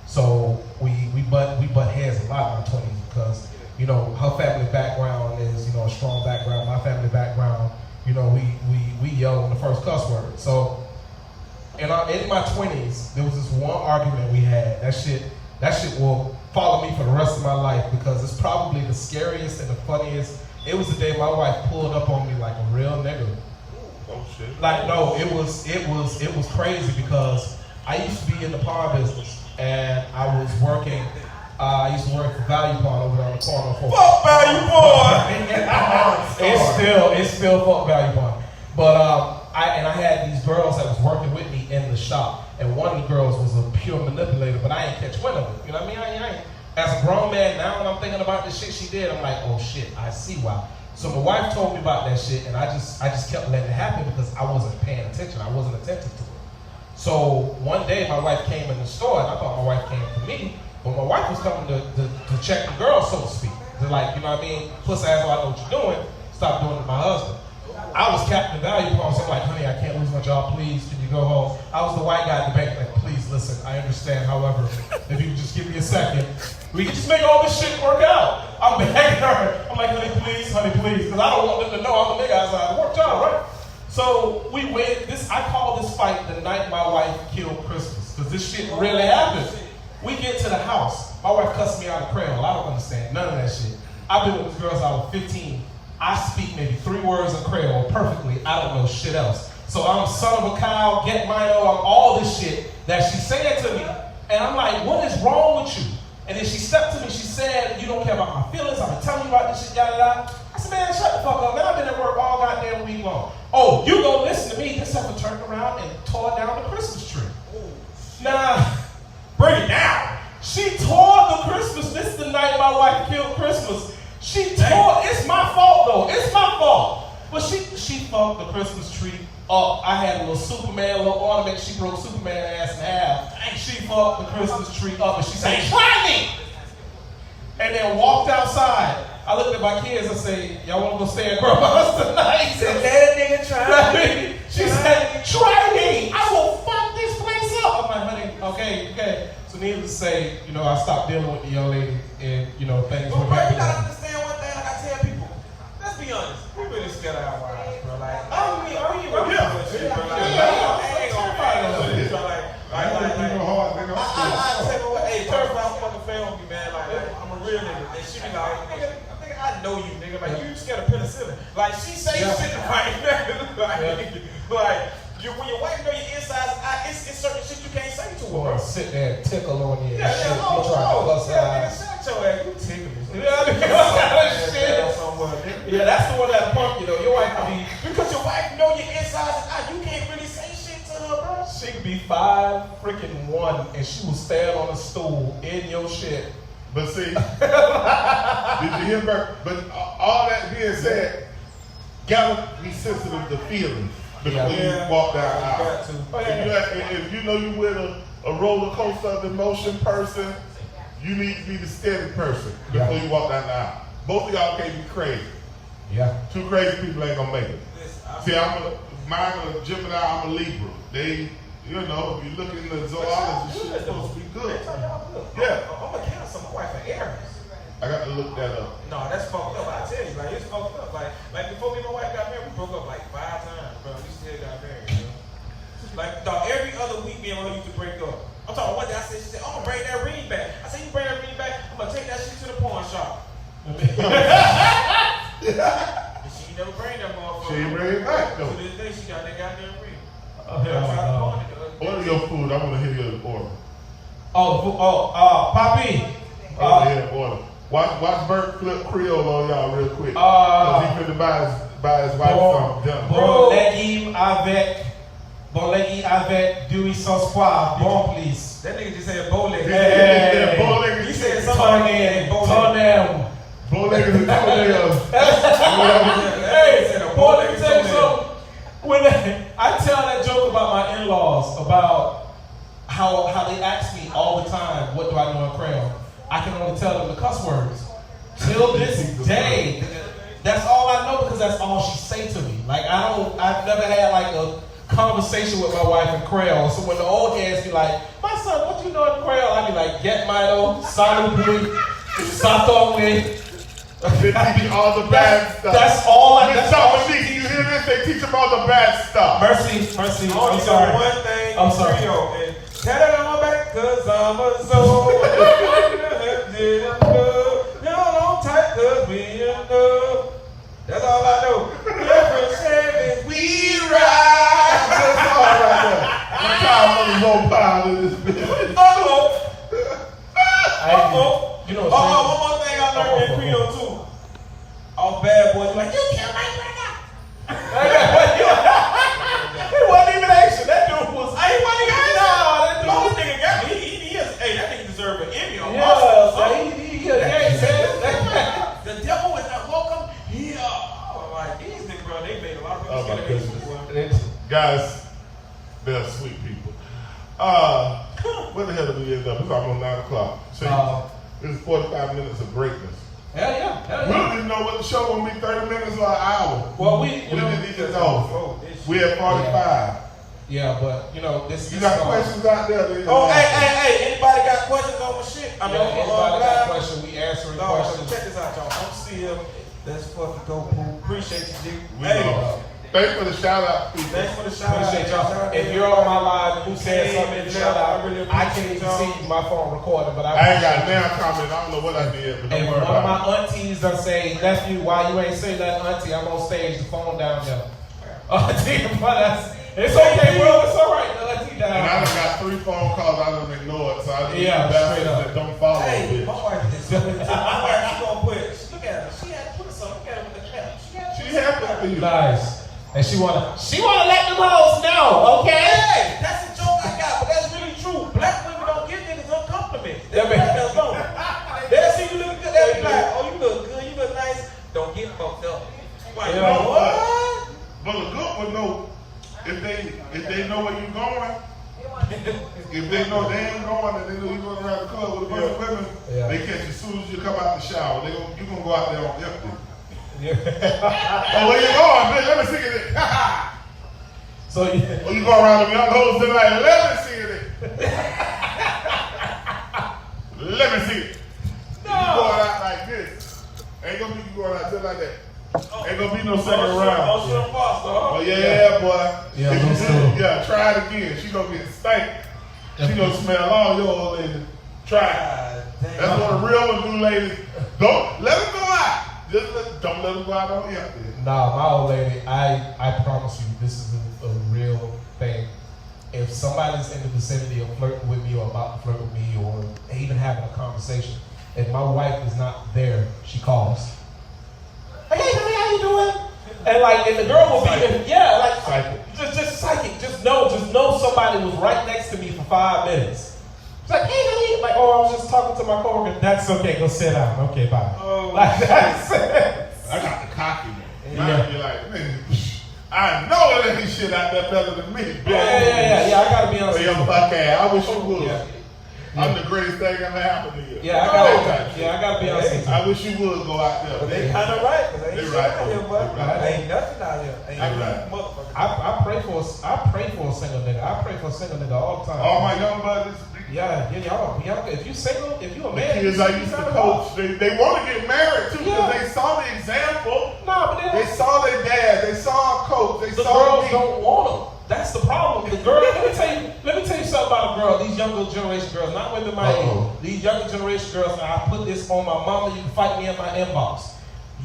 so we butt heads a lot in our 20s because, you know, her family background is, you know, a strong background. My family background, you know, we yell on the first cuss word. So in my 20s, there was this one argument we had. That shit will follow me for the rest of my life because it's probably the scariest and the funniest. It was the day my wife pulled up on me like a real nigga. Oh shit. Like, no, it was crazy because I used to be in the pawn business and I was working. I used to work for Value Pawn over there on the corner. Fuck Value Pawn! It's still fuck Value Pawn. But I had these girls that was working with me in the shop, and one of the girls was a pure manipulator, but I ain't catch wind of it. You know what I mean? I ain't. As a grown man now, when I'm thinking about the shit she did, I'm like, oh shit, I see why. So my wife told me about that shit, and I just kept letting it happen because I wasn't paying attention. I wasn't attentive to it. So one day my wife came in the store, and I thought my wife came for me, but my wife was coming to check the girl, so to speak. To, like, you know what I mean? Puss ass, I know what you're doing. Stop doing it to my husband. I was Captain Value Pawn, so I'm like, honey, I can't lose my job. Please, can you go home? I was the white guy at the bank, like, please listen. I understand. However, if you could just give me a second, we can just make all this shit work out. I'm begging her. I'm like, honey, please, because I don't want them to know I'm a nigga outside. Work job, right? So we went. I call this fight the night my wife killed Christmas, because this shit really happened. We get to the house. My wife cussed me out of Creole. I don't understand none of that shit. I've been with this girl since I was 15. I speak maybe 3 words of Creole perfectly. I don't know shit else. So I'm son of a cow, get mine, I'm all this shit that she said to me. And I'm like, what is wrong with you? And then she stepped to me, she said, you don't care about my feelings, I've been telling you about this shit, yada yada. I said, man, shut the fuck up, man, I've been at work all goddamn week long. Oh, you gonna listen to me? This heifer turned around and tore down the Christmas tree. Nah, bring it down. She tore the Christmas, this is the night my wife killed Christmas. She tore, it's my fault though, it's my fault. But she fucked the Christmas tree up. I had a little Superman, little ornament, she broke Superman ass in half. She fucked the Christmas tree up and she said, try me! And then walked outside. I looked at my kids and said, y'all wanna go stay at grandma's tonight? Said that nigga try me. She said, try me! I will fuck this place up! I'm like, honey, okay. So needless to say, you know, I stopped dealing with the young lady and, you know, things But were bro, you happening. gotta understand one thing, like I tell people. Let's be honest. We really scared of our wives, bro. Like, I ain't gonna shit, bro. Like, I ain't gonna fight on this, bro. Like, I tell you what, hey, first off, fucking fail on me, man. Like, I'm a real nigga. And she be like, nigga, I know you, nigga. Like, you scared of penicillin. Like, she say shit right now. Like, when your wife know your insides, it's certain shit you can't say to her, bro. Sit there and tickle on you. Yeah, shit. oh, You try to plus nigga, shut your ass. You tickle me. Yeah, that's the one that'll pump you though. Your wife could be, Because your wife know your insides, you can't really say shit to her, bro. she could be 5'1" and she will stand on a stool in your shit. But see, did you hear Bert? But all that being said, gotta be sensitive to feelings before you walk down the aisle. If you know you with a roller coaster of emotion person, you need to be the steady person before you walk down the aisle. Both of y'all can't be crazy. Yeah. 2 crazy people ain't gonna make it. See, mine a Gemini, I'm a Libra. They You know, if you look in the zoology, shit's supposed to be good. Yeah. I'm gonna cancel my wife for Aries. I got to look that up. No, that's fucked up. I tell you, like it's fucked up. Like before me and my wife got married, we broke up like 5 times, bro. We still got married, you know? Like dog, every other week me and her used to break up. I'm talking one day she said, oh, I'm gonna bring that ring back. I said, you bring that ring back, I'm gonna take that shit to the pawn shop. And she never bring that motherfucker. She ain't bring it back though. To this day, she got that goddamn ring. Order your food. I want to hear your order. Poppy. Yeah, order. Watch Bert flip Creole on y'all real quick. Cause he finna buy his wife some dinner. Bon leggy avec du sauce poivre. Bon, please. That nigga just said bow leg. He said somebody toenail. Bow legged and toenails. Hey, boy, let me tell you something. When I tell that joke about my in-laws, about how they ask me all the time, what do I know in Crayon? I can only tell them the cuss words. Till this day, that's all I know because that's all she say to me. Like I've never had like a conversation with my wife in Creole. So when the old heads be like, my son, what you know in Creole? I be like, get Milo, salubri, satongwe. They teach you all the bad stuff. That's all I know. You hear this? They teach them all the bad stuff. Mercy. I'm sorry. One thing. I'm sorry. Tell it on back, cause I'm a soul. Hold on tight, cause we in love. That's all I know. Different Chevy, we ride. That's all right there. I'm tired of no pile in this bitch. You know, one more thing I learned in Creole too. All bad boys like, you killed my brother. It wasn't even action. That dude was. That nigga got me. That nigga deserve an Emmy or Oscar. The devil is not welcome here. Oh, like these niggas, bro, they made a lot of people scared of Guys, they're sweet people. Where the hell did we end up? It's almost 9 o'clock. So this is 45 minutes of greatness. Hell yeah. We didn't know what the show was going to be, 30 minutes or an hour. Well, we didn't even know. We at 45. Yeah, but this. You got questions out there? Hey! Anybody got questions on my shit? Anybody got questions? We answering questions. Check this out, y'all. I'm still. Let's fucking go, Pooh. Appreciate you, G. Thanks for the shout out. Appreciate y'all. If you're on my live, who said something, shout out. I can't even see my phone recording, but I ain't got damn comment. I don't know what I did, but don't worry about it. One of my aunties done say, nephew, why you ain't say that, auntie? I'm on stage, the phone down there. It's okay, bro. It's all right. Auntie down. And I done got 3 phone calls I done ignored, so I just straight up. that don't follow Hey, it. my wife is she gonna put. Look at her. She had to put something. Look at her with the cap. She happy for you. Nice. And she wanna let them hoes know, okay? Hey, that's a joke I got, but that's really true. Black women don't give niggas no compliment. They'll see you look good, they'll be like, oh, you look good, you look nice. Don't get fucked up. Like, you know what? But the good would know if they know where you going. If they know they ain't going and they know you going around the club with a bunch of women, they catch you as soon as you come out the shower. You gonna go out there on empty. Oh, where you going, bitch? Let me see it. So you go around them young hoes tonight. Let me see it. Let me see it. No. You going out like this. Ain't gonna be you going out just like that. Ain't gonna be no second round. Oh yeah, boy. Yeah, try it again. She gonna get stank. She gonna smell all your old lady. Try it. That's what a real one do, ladies. Don't let them go out. Don't let them go out on empty. Nah, my old lady, I promise you, this is a real thing. If somebody's in the vicinity of flirting with me or about to flirt with me or even having a conversation, if my wife is not there, she calls. Hey, honey, how you doing? And the girl will be, psychic. Just psychic. Just know somebody was right next to me for 5 minutes. It's like, hey, honey, I was just talking to my coworker. That's okay, go sit down. Okay, bye. Oh, that's it. I got the cocky one. Mine be like, nigga, I know it ain't shit out there better than me, bitch. Yeah, I gotta be honest. Your fuck ass. I wish you would. I'm the greatest thing ever happened to you. Yeah, I gotta be honest. I wish you would go out there. But they kind of right, because they ain't shit right, out here, but right. ain't nothing out here. Ain't Right. motherfucker. I pray for a single nigga. I pray for a single nigga all the time. All my young brothers. Yeah, y'all. If you single, if you a The man, kids I used to coach, they want to get married too because they saw the example. Nah, but They saw their dad, they saw a coach, they the saw girls me. don't want them. That's the problem. The girl. Let me tell you something about a girl. These younger generation girls, not women my age. These younger generation girls. And I put this on my mama. You can fight me in my inbox.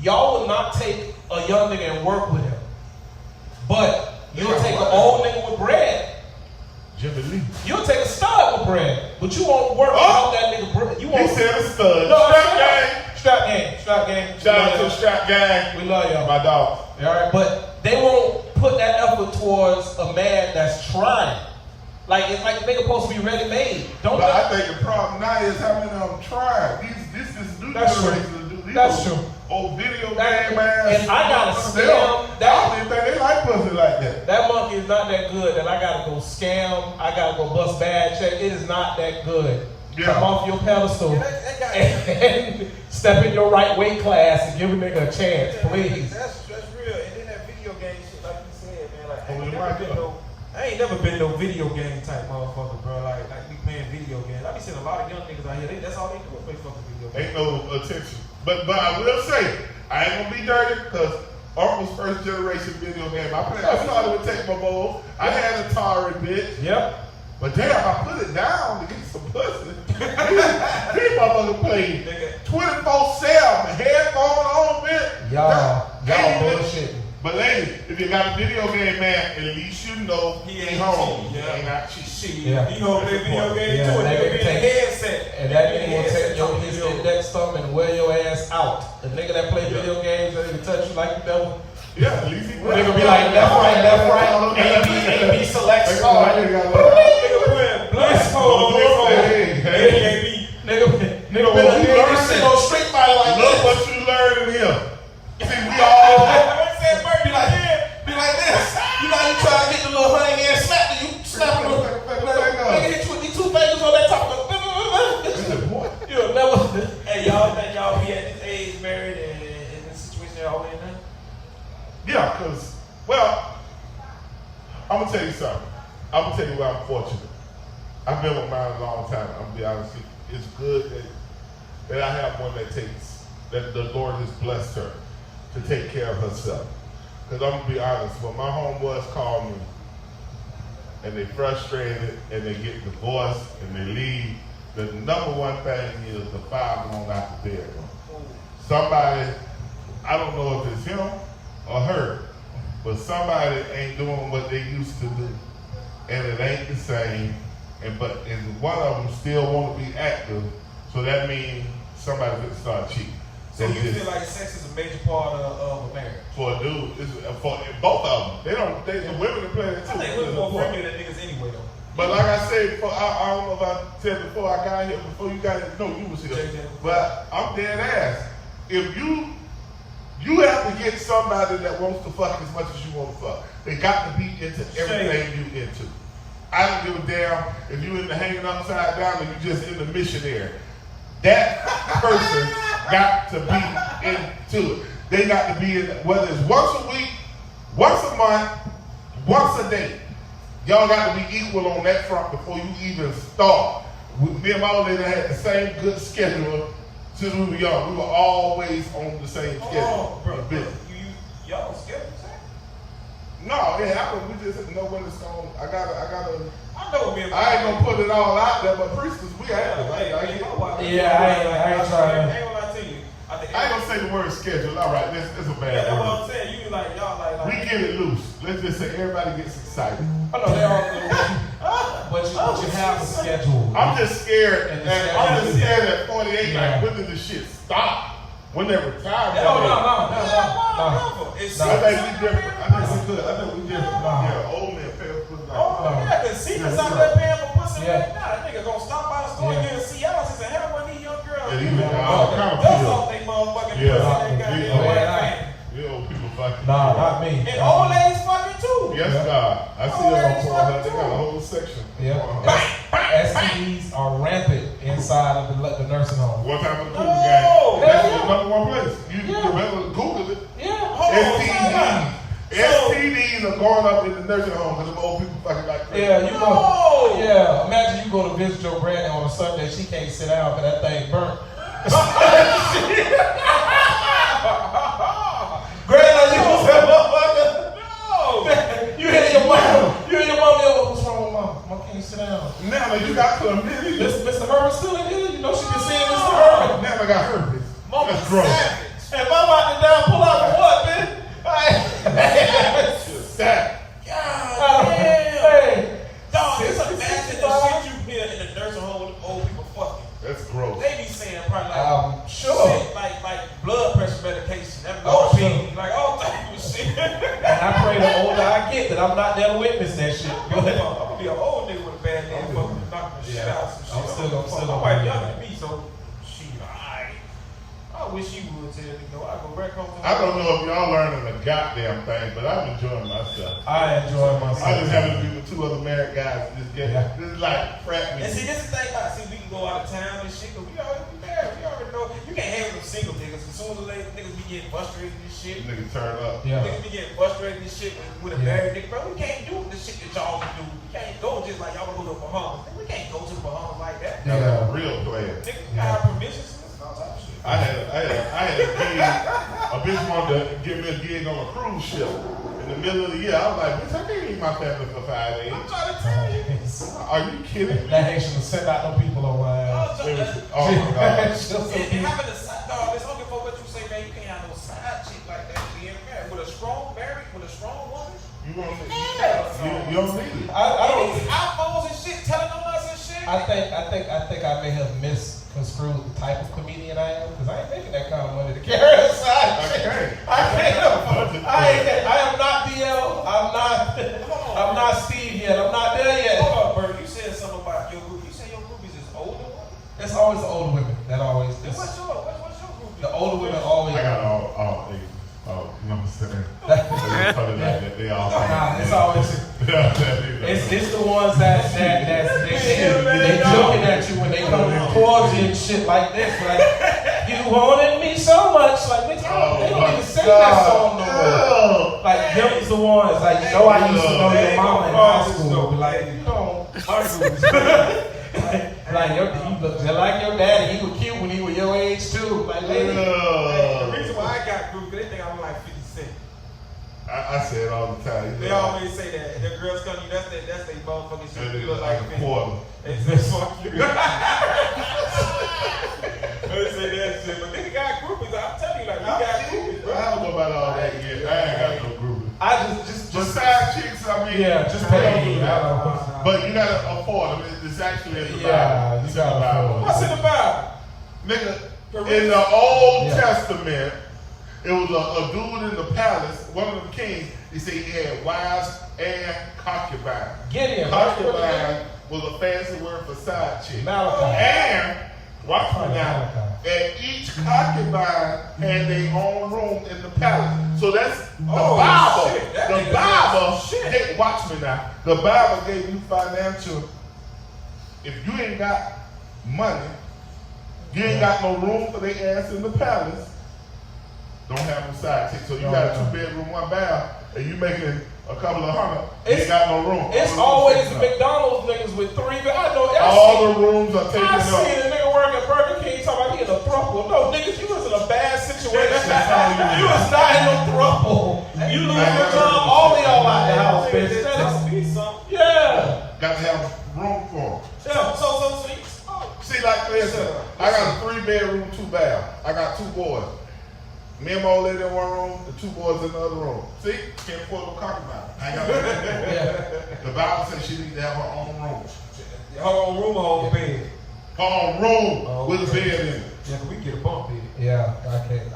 Y'all will not take a young nigga and work with him, but you'll take an old nigga with bread. Jimmy Lee. You'll take a stud with bread, but you won't work without that nigga bread. You He won't. said a stud. No, Strap gang. Strap gang. Shout out to the strap gang. We love y'all. My dog. All right, but they won't put that effort towards a man that's trying. Like it's like the nigga supposed to be ready made. Don't. But I think the problem now is how many of them try. This is new That's true. generation to do. These That's old- true. Old video That- game ass. and I gotta They scam don't- that- I don't even think they like pussy like that. That monkey is not that good that I gotta go scam. I gotta go bust bad check. It is not that good. Yeah. Come off your pedestal That guy, and step in your right weight class and give a nigga a chance, please. That's real. And then that video game shit, like you said, man. Like I ain't Oh, never been no video game type motherfucker, bro. Like we playing video games. I be seeing a lot of young niggas out here. That's all they do is play fucking video games. Ain't no attention. But I will say, I ain't gonna be dirty because Uncle's first generation video game. I started with Take My Bowl. I had Atari, bitch. Yep. But damn, I put it down to get some pussy. These motherfuckers play 24/7, headphone on, bitch. Y'all Ain't even- bullshitting. But ladies, if you got a video game man, at least you know He ain't home. cheating, He yeah. ain't not cheating. Shit, Yeah. you gonna play video games Yeah, too, and that they'll nigga be in the take- headset. And that nigga will Headset take your on his video. index thumb and wear your ass out. The nigga that play video games, that nigga touch you like the devil. Yeah, at least he Nigga be like left, right, A, B, select, start. Nigga put blindfold on their phone. Hey. Nigga Look been what like you this learned. shit on Street Fighter like Look this. what you learned in here. See, we all Be like this. You know you try to hit the little honey and slap you slap him. Nigga hit you with these two fingers on that top. You'll never. Hey, y'all think y'all be at this age married and in this situation y'all in now? Yeah, because, well, I'm going to tell you something. I'm going to tell you why I'm fortunate. I've been with mine a long time. I'm going to be honest with you. It's good that I have one that the Lord has blessed her to take care of herself. Because I'm going to be honest, when my homeboys call me and they frustrated and they get divorced and they leave, the number one thing is the fire going out the bedroom. Somebody, I don't know if it's him or her, but somebody ain't doing what they used to do, and it ain't the same. And one of them still want to be active, so that means somebody could start cheating. So you feel like sex is a major part of a marriage? For a dude, it's for both of them. The women are playing it too. I think women more friendly than niggas anyway though. But like I said, I don't know if I said before I got here, before you got here, no, you was here. But I'm dead ass. If you have to get somebody that wants to fuck as much as you want to fuck. They got to be into everything you into. I don't give a damn if you in the hanging upside down or you just in the missionary. That person got to be into it. They got to be in, whether it's once a week, once a month, once a day. Y'all got to be equal on that front before you even start. Me and my old lady had the same good schedule since we were young. We were always on the same schedule. Oh, bro, y'all schedule? No, it happened. We just know when it's going. I know me. I ain't gonna put it all out there, but priestess, we have it. I ain't trying. I ain't gonna lie to you. I ain't gonna say the word schedule. All right, it's a bad that's word. what I'm saying. You like y'all like. We get it loose. Let's just say everybody gets excited. I know they all do. But you have a schedule. I'm just scared. And I'm just scared at 48. Yeah. Like, when did this shit stop? When they retire? No. It's I think we different. I think we different. Yeah, old men pay for pussy. yeah, cause see us out there paying for pussy right Yeah. now. That nigga gonna stop by the store and get a Cialis and say, "Hell, one of these young girls." Yeah, these niggas all kind of Dust feel. off they motherfucking Yeah. pussy. They got Yeah. their white fan. You old people fucking. Nah, not me. And old ladies fucking too. Yes, God. I see that on Pornhub. They got a whole section. Yeah. STDs are rampant. side of the nursing home. One time for the No. Cougar game. That's Yeah. the number one place. You Yeah. remember Google it. Yeah. Hold on, time out. STDs are going up in the nursing home because the old people fucking like crazy. Yeah, you No. go. Yeah, imagine you go to visit your granny on a Sunday. She can't sit down because that thing burnt. Granny, you was that motherfucker. No. You hear your mom. You hear your mom. What's wrong with mom? Mom can't sit down. Now you got chlamydia. Mr. Herman still in here. You know she been seeing Mr. Herman. Now I got herpes. Mama That's gross. savage. And mom out the down pull out for what, man? Sad. God damn. Hey. Dog, just imagine the shit you hear in the nursing home with old people fucking. That's gross. They be saying probably like Sure. shit, like blood pressure medication. That Oh, morphine, like all type of shit. And I pray the older I get that I'm not there to witness that shit. I'm gonna be an old nigga with a bad name, fucking knocking the shit out some shit. I'm still My gonna wife be younger there. than me, so she alright. I wish she would tell me though. I go back home. I don't know if y'all learning a goddamn thing, but I'm enjoying myself. I enjoy myself. I just happen to be with two other married guys and just get Yeah. this is like frat And music. see, this is the thing about we can go out of town and shit, but we already be married. We already know you can't have them single niggas. As soon as the niggas be getting frustrated and shit. Niggas turn up. Yeah. Niggas be getting frustrated and shit with a Yeah. married nigga, bro. We can't do the shit that y'all can do. We can't go just like y'all go to the Bahamas. We can't go to the Bahamas like that. Y'all Yeah. got a real player. Niggas got our permissions and all that shit. I had a gig. A bitch wanted to give me a gig on a cruise ship in the middle of the year. I was like, bitch, I can't leave my family for 5 days. I'm trying to tell you. Are you kidding me? That Haitian will send out them people on my ass. It was- oh my god. And having a side dog, it's only for what you say, man. You can't have no side chick like that being married. With a strong married, with a strong woman. You don't need Yeah. you don't need it. I And don't. these iPhones and shit telling on us and shit. I think I may have misconstrued the type of comedian I am because I ain't making that kind of money to carry a side chick. I am not DL. I'm not Steve yet. I'm not there yet. Hold on, Bert. You said something about your group. You said your groupies is older women? It's always the older women that always. Then what's your groupie? The older women always. I got all eight. Oh, you understand? They all. Nah, it's always. It's the ones that they joking at you when they come towards you and shit like this. Like, you wanted me so much. Like, bitch, they don't even sing that song no more. Like, them's the ones. Like, you know, I used to know your mama in high school. Like, you know, like you look just like your daddy. He was cute when he was your age too. Like, lady. The reason why I got groupies, they think I'm like 50 Cent. I say it all the time. They always say that. The girls come to you, that's they motherfucking shit. You look like a 50. quarter. They say fuck you. They say that shit. But nigga got groupies. I'm telling you, like, we got groupies, bro. I don't know about all that yet. I ain't got no group. I just Side chicks, I mean, yeah, just they don't pay. do that. But you gotta afford them. It's actually in the Yeah, Bible. you It's gotta in the Bible. afford What's in the Bible? Nigga, in the Old Yeah. Testament, it was a dude in the palace, one of them kings. He said he had wives and concubines. Gideon. Concubine was a fancy word for side chick. Malachi. And watch me now. Malachi. And each concubine had their own room in the palace. So that's the Oh, Bible. shit. That The nigga Bible. got shit. Hey, watch me now. The Bible gave you financial. If you ain't got money, you ain't got no room for their ass in the palace. Don't have no side chick. So you got a 2-bedroom, 1 bath, and you making a couple of hundred. You ain't got no room. It's always the McDonald's niggas with 3. I know All the rooms are taken I up. seen a nigga work at Burger King talking about he in a throuple. No, niggas, you was in a bad situation. You was not in no throuple. You lose your job, all of y'all out the house, bitch. That must be something. Yeah. Got to have room for them. So See, like listen, I got a 3-bedroom, 2 bath. I got 2 boys. Me and my old lady in one room, the 2 boys in the other room. See, can't afford no concubine. I ain't got no Yeah. The Bible says she needs to have her own room. her own room, her own bed. Her own room with a bed in it. Yeah, we get a bump bed. Yeah, I can't.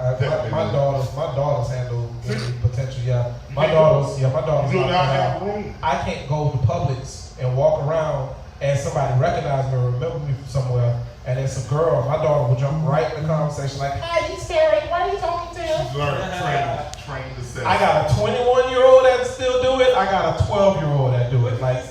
My daughters handle any potential. Yeah, my You daughters. do not not have allowed. room. I can't go to Publix and walk around and somebody recognize me or remember me from somewhere, and it's a girl. My daughter will jump right in the conversation like, "Hi, you staring? Why are you talking to him?" She's learning, train to say. I got a 21-year-old that still do it. I got a 12-year-old that do it. Like,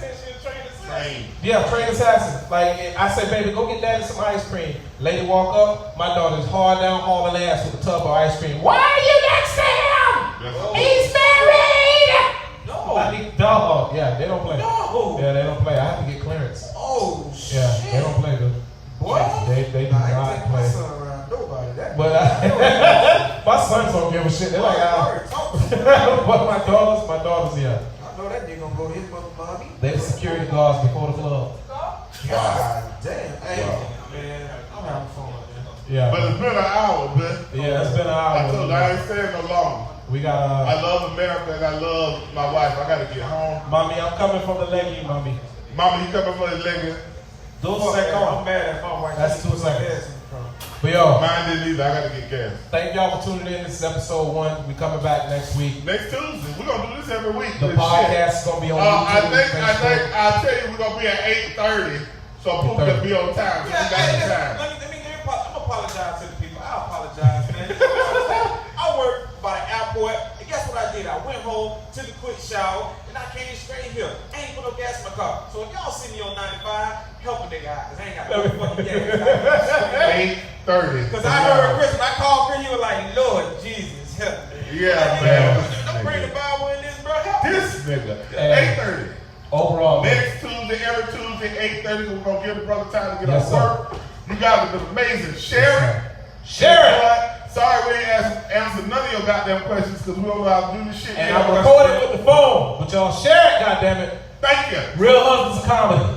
Train. Yeah, train assassin. Like I said, baby, go get daddy some ice cream. Lady walk up, my daughter's hard down hauling ass with a tub of ice cream. Why are you next to him? He's married! No. Like, dog. Yeah, they don't play. No. Yeah, they don't play. I have to get clearance. Oh, shit. Yeah, they don't play, dude. Boy. They do Nah, I ain't not taking my play. son around nobody. That But my sons don't give a shit. They're like, but my daughters, yeah. I know that nigga gonna go to his mother mommy. They're the security guards before the club. God damn. Hey, man, I'm having fun, man. Yeah. But it's been an hour, man. Yeah, it's been an hour. I told you, I ain't staying no longer. We got I love America and I love my wife. I gotta get home. Mommy, I'm coming from the leggy, mommy. Mama, you coming for the leg? Fuck that, I'm mad at my wife. That's She 2 put my seconds. ass in the front. But yo, Mine didn't either. I gotta get gas. thank y'all for tuning in. This is episode 1. We coming back next week. Next Tuesday, we're gonna do this every week. The This podcast is gonna be on shit. YouTube. I'll tell you, we're gonna be at 8:30, so Pookie can be on time. So Yeah, we got hey, the listen, time. I'm gonna apologize to the people. I apologize, man. I worked by the airport, and guess what I did? I went home, took a quick shower, and I came straight here. I ain't put no gas in my car. So if y'all see me on 95, help a nigga out, because I ain't got no fucking gas. 8:30. Because I heard Chris, when I called Chris, he was like, Lord Jesus, help me. Yeah, Like, man. Don't bring the Bible in this, bro. Help me. This nigga. Hey. 8:30. Overall, man. Next Tuesday, every Tuesday, 8:30, we're gonna give the brother time to get Yes, off work. You guys have been amazing. Share it. Share it. Sorry we ain't answered none of your goddamn questions because we don't know how to do this shit. And I recorded with the phone, but y'all share it, goddammit. Thank you. Real Husdands of Comedy.